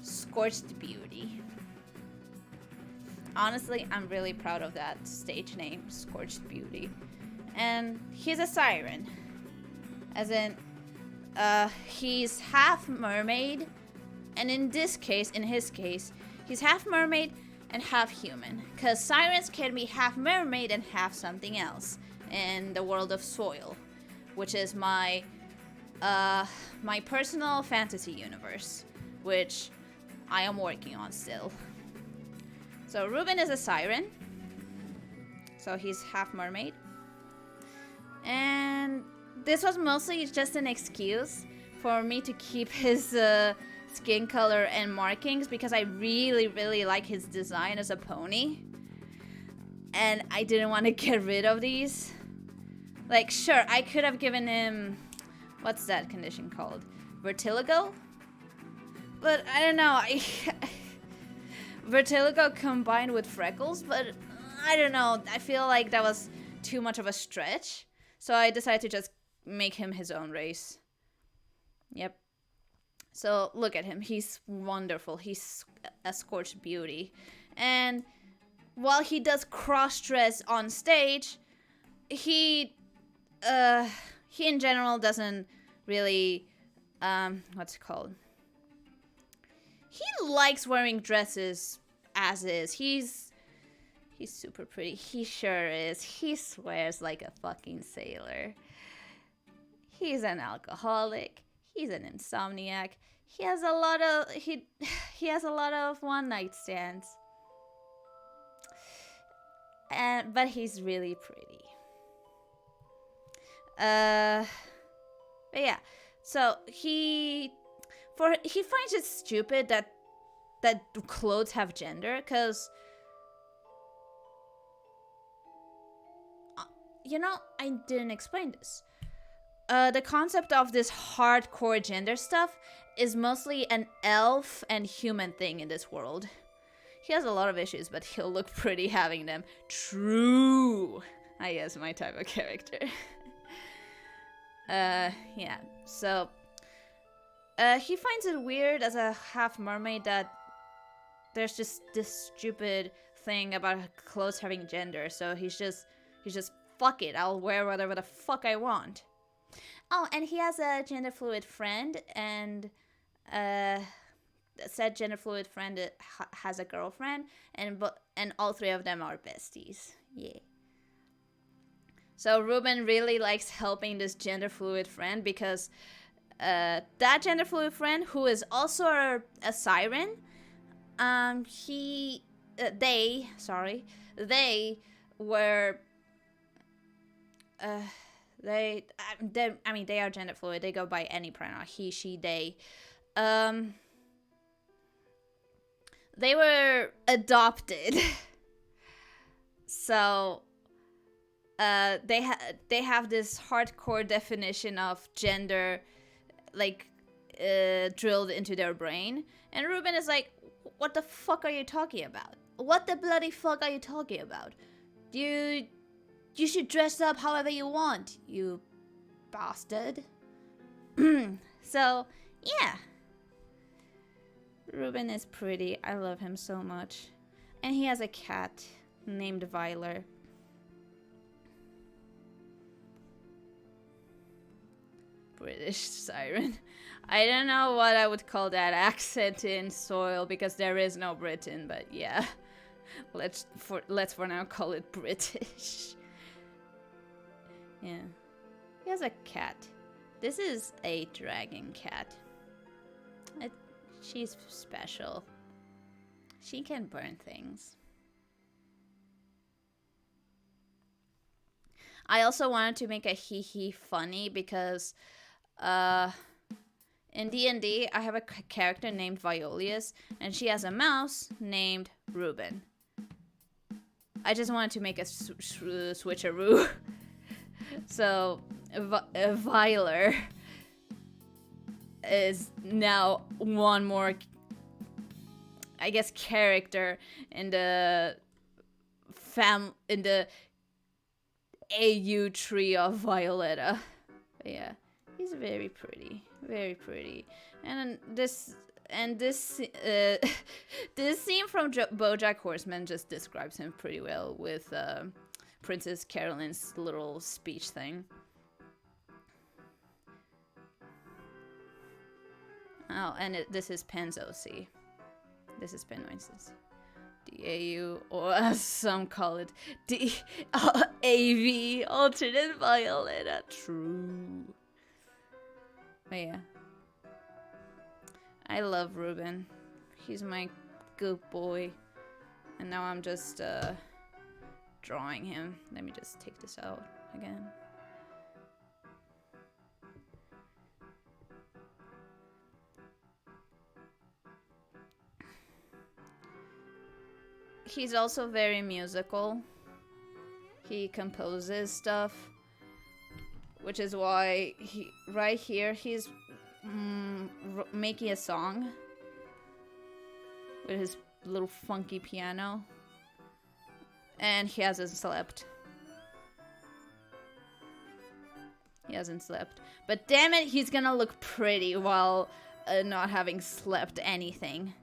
Scorched Beauty. Honestly, I'm really proud of that stage name, Scorched Beauty. And he's a siren. As in, he's half mermaid. And in his case, he's half mermaid and half human. Because sirens can be half mermaid and half something else in the world of Soil, which is my personal fantasy universe, which I am working on still. So Ruben is a siren. So he's half mermaid. And this was mostly just an excuse for me to keep his skin color and markings because I really, really like his design as a pony. And I didn't want to get rid of these. Like, sure, I could have given him... What's that condition called? Vertigo? But I don't know. Vertigo combined with freckles, but I don't know. I feel like that was too much of a stretch. So I decided to just make him his own race. Yep. So look at him. He's wonderful. He's a scorched beauty. And while he does cross-dress on stage, he in general doesn't really, what's it called? He likes wearing dresses as is. He's super pretty. He sure is. He swears like a fucking sailor. He's an alcoholic. He's an insomniac. He has a lot of one-night stands. But he's really pretty. But yeah. So he finds it stupid that clothes have gender, because I didn't explain this. The concept of this hardcore gender stuff is mostly an elf and human thing in this world. He has a lot of issues, but he'll look pretty having them. True. I guess my type of character. Yeah. So, he finds it weird as a half mermaid that there's just this stupid thing about clothes having gender. So he's just fuck it. I'll wear whatever the fuck I want. Oh, and he has a gender fluid friend, and said gender fluid friend has a girlfriend, and all three of them are besties. Yeah. So Ruben really likes helping this gender fluid friend because that gender fluid friend, who is also a siren, they were they are gender fluid. They go by any pronoun, he, she, they. They were adopted. So they have this hardcore definition of gender, like drilled into their brain. And Ruben is like, what the fuck are you talking about? What the bloody fuck are you talking about? You should dress up however you want, you bastard. So, yeah. Ruben is pretty. I love him so much. And he has a cat named Vyler. British siren. I don't know what I would call that accent in Soil because there is no Britain, but yeah. Let's for now call it British. Yeah. He has a cat. This is a dragon cat. She's special. She can burn things. I also wanted to make a hee funny because in D&D I have a character named Violius and she has a mouse named Ruben. I just wanted to make a switcheroo. So, Violer is now one more, I guess, character in the in the AU tree of Violetta. But yeah, he's very pretty, very pretty. And this this scene from BoJack Horseman just describes him pretty well with Princess Carolyn's little speech thing. Oh, and this is Pen's OC. This is Pen Noises. DAU, or as some call it, AV, alternate Violetta. True. But yeah. I love Ruben. He's my good boy. And now I'm just drawing him. Let me just take this out again. He's also very musical. He composes stuff, which is why right here he's making a song with his little funky piano, and he hasn't slept. He hasn't slept, but damn it, he's gonna look pretty while not having slept anything.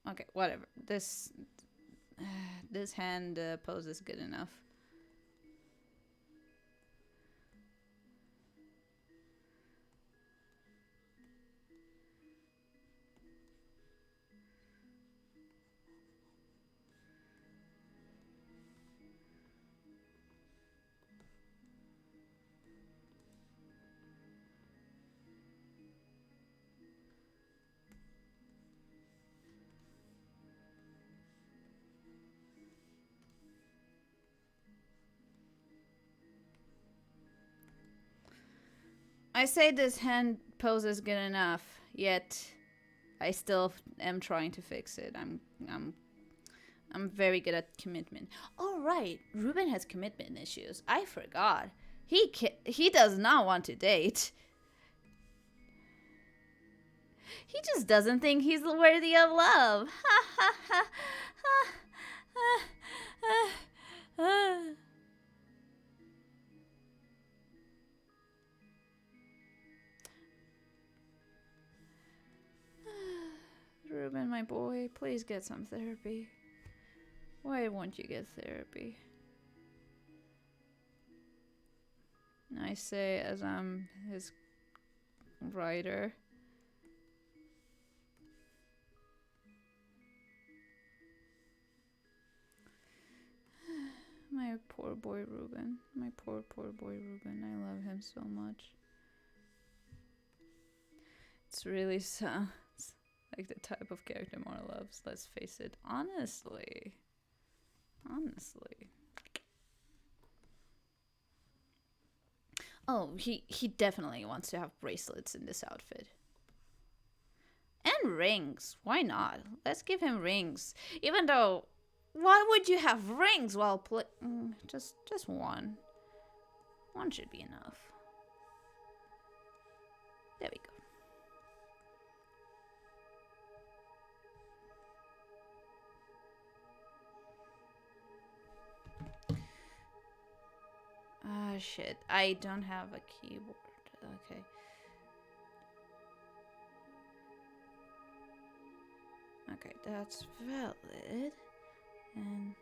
Okay, whatever. This hand pose is good enough. I say this hand pose is good enough, yet I still am trying to fix it. I'm very good at commitment. Oh right, Ruben has commitment issues. I forgot. He does not want to date. He just doesn't think he's worthy of love. Ha ha ha ha. Ruben, my boy, please get some therapy. Why won't you get therapy? I say as I'm his writer. My poor boy Ruben. My poor boy Ruben. I love him so much. It's really sounds like the type of character Mara loves. Let's face it. Honestly. Oh, he definitely wants to have bracelets in this outfit. And rings. Why not? Let's give him rings. Even though, why would you have rings while just one. One should be enough. There we go. Ah, shit. I don't have a keyboard. Okay. Okay, that's valid. And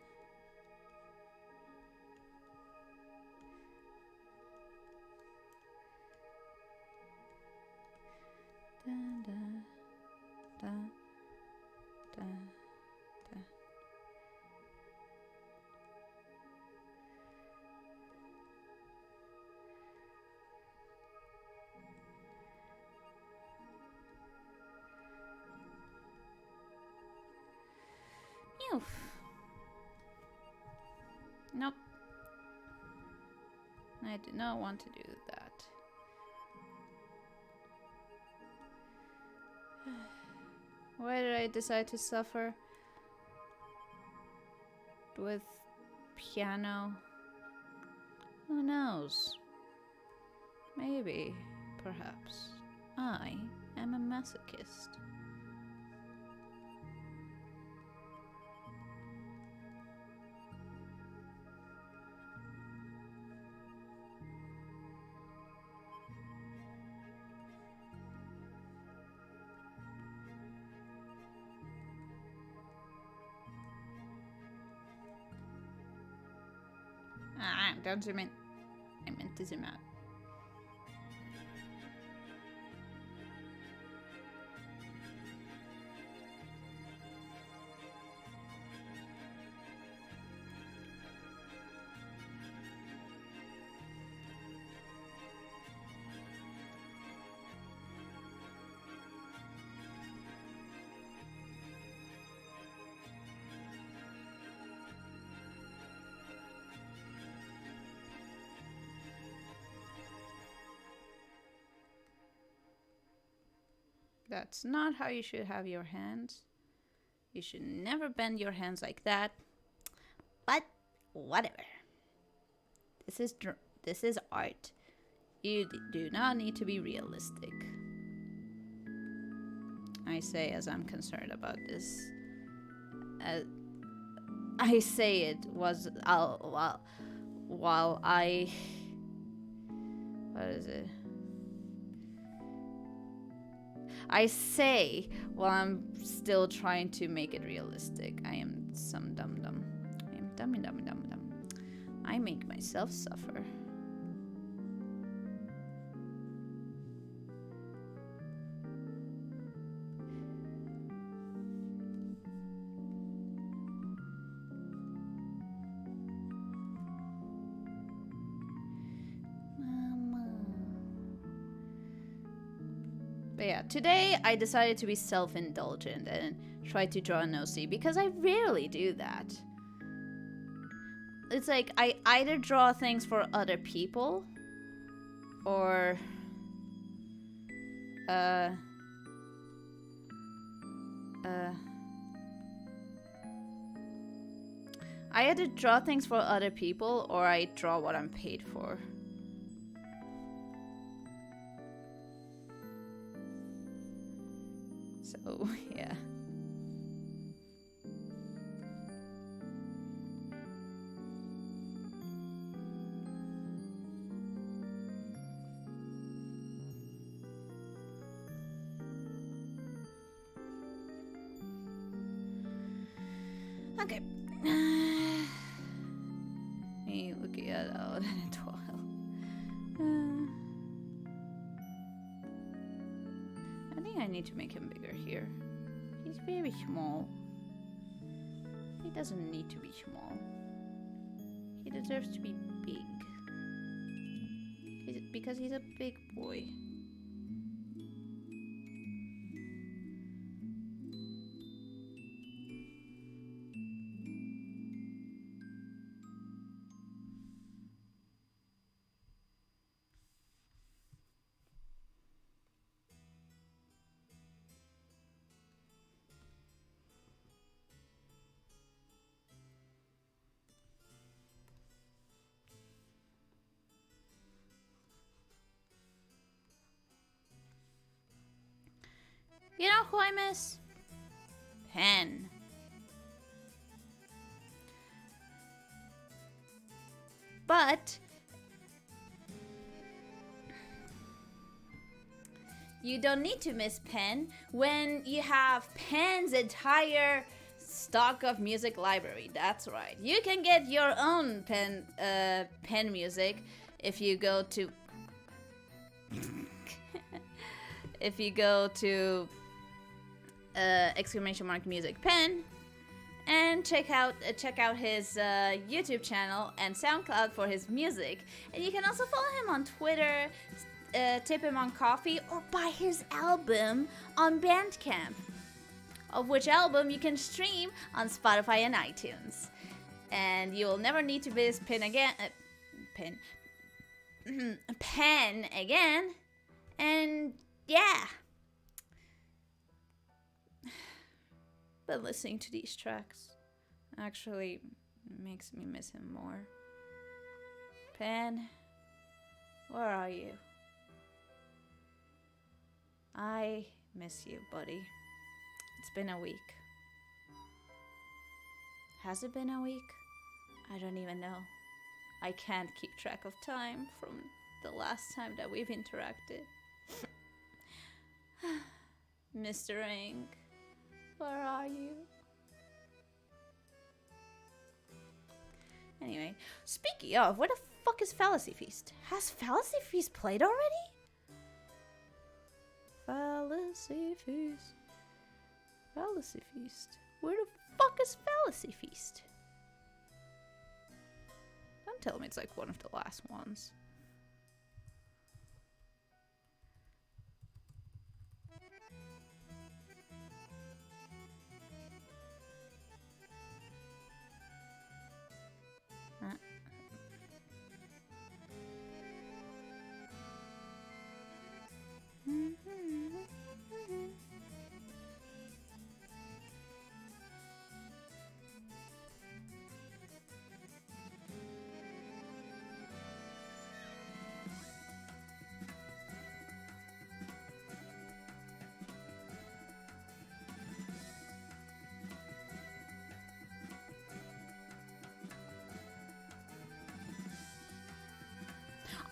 I do not want to do that. Why did I decide to suffer with piano? Who knows? Maybe, perhaps, I am a masochist. Don't zoom in. I meant to zoom out. That's not how you should have your hands. You should never bend your hands like that. But whatever. This is art. You do not need to be realistic. I say as I'm concerned about this. I say it was while I. What is it? I say while I'm still trying to make it realistic. I am some dum-dum. I am dummy. I make myself suffer. But yeah, today I decided to be self-indulgent and try to draw an OC because I rarely do that. It's like I either draw things for other people or I either draw things for other people or I draw what I'm paid for. So, yeah. Okay. Me looking at out in a while. I think I need to make him bigger here. He's very small. He doesn't need to be small. He deserves to be big. Because he's a big boy. You know who I miss? Pen. But you don't need to miss Pen when you have Pen's entire stock of music library. That's right. You can get your own Pen music if you go to !music Pen and check out his YouTube channel and SoundCloud for his music. And you can also follow him on Twitter, tip him on coffee, or buy his album on Bandcamp, of which album you can stream on Spotify and iTunes. And you'll never need to visit Pen again. pen again. And yeah. But listening to these tracks actually makes me miss him more. Pen, where are you? I miss you, buddy. It's been a week. Has it been a week? I don't even know. I can't keep track of time from the last time that we've interacted. Mr. Ink, where are you? Anyway, speaking of, where the fuck is Fallacy Feast? Has Fallacy Feast played already? Fallacy Feast. Fallacy Feast. Where the fuck is Fallacy Feast? Don't tell me it's like one of the last ones.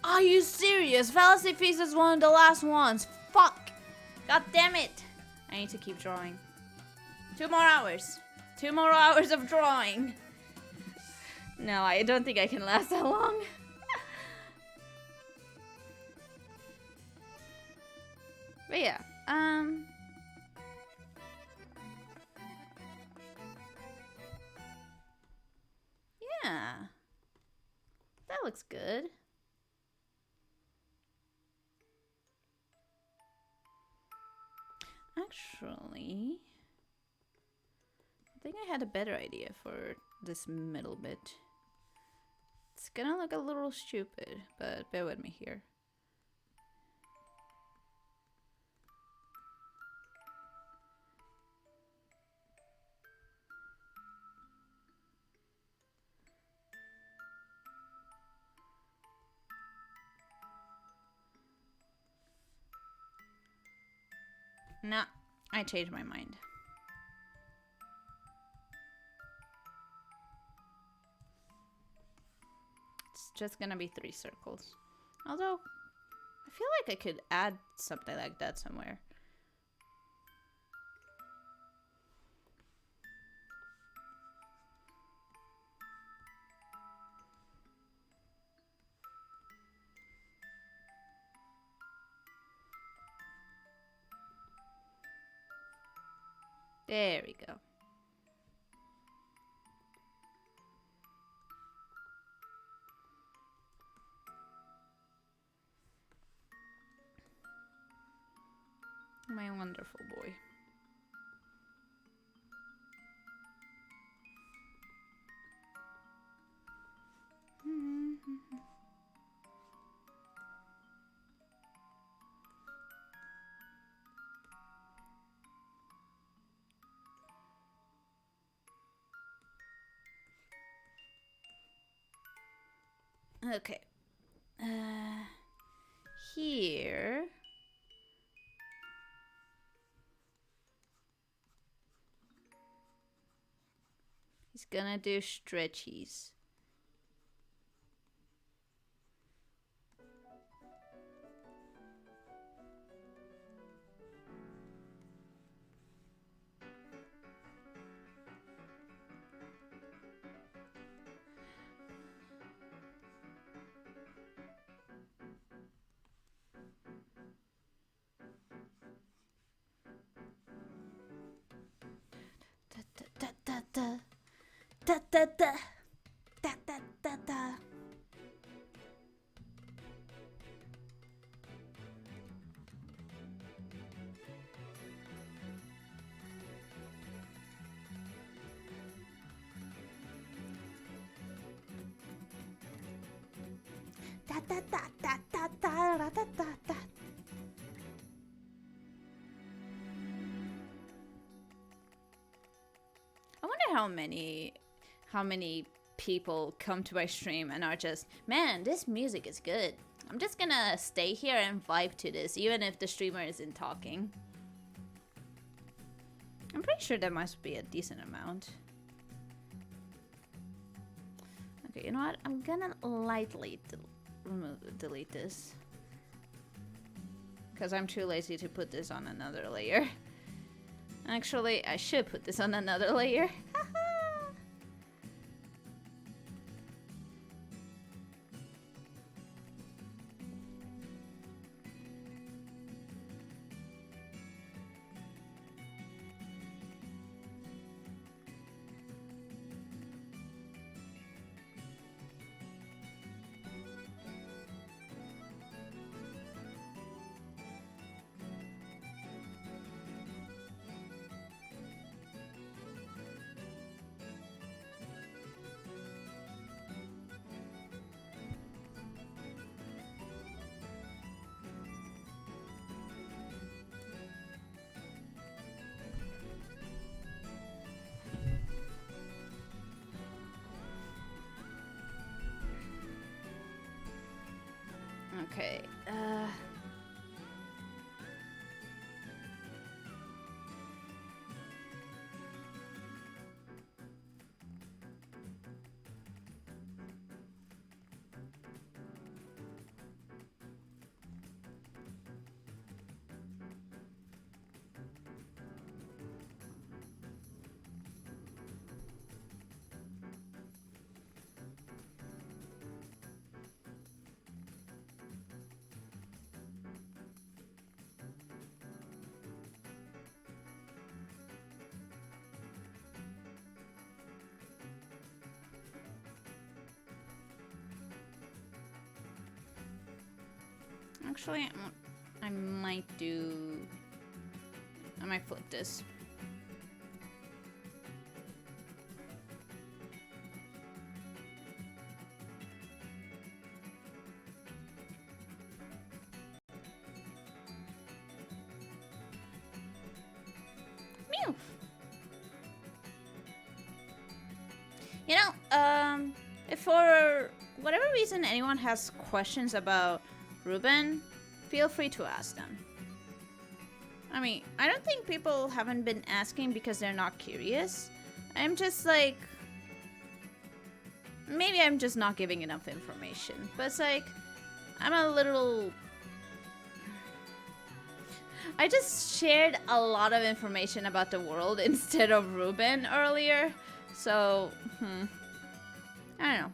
Are you serious? Fallacy Feast is one of the last ones. Fuck. God damn it. I need to keep drawing. 2 more hours. 2 more hours of drawing. No, I don't think I can last that long. But yeah, yeah. That looks good. Actually, I think I had a better idea for this middle bit. It's gonna look a little stupid, but bear with me here. Nah, I changed my mind. It's just gonna be 3 circles. Although, I feel like I could add something like that somewhere. There we go. My wonderful boy. Okay. Here. He's gonna do stretchies. Da da da da da da da da da da. Da da da da how many people come to my stream and are just, man, this music is good. I'm just gonna stay here and vibe to this, even if the streamer isn't talking. I'm pretty sure that must be a decent amount. Okay, you know what? I'm gonna lightly delete this. Because I'm too lazy to put this on another layer. Actually, I should put this on another layer. Okay, actually, I might flip this. Meow. You know, if for whatever reason anyone has questions about Ruben, feel free to ask them. I mean, I don't think people haven't been asking because they're not curious. I'm just like, maybe I'm just not giving enough information. But it's like, I just shared a lot of information about the world instead of Ruben earlier. So, I don't know.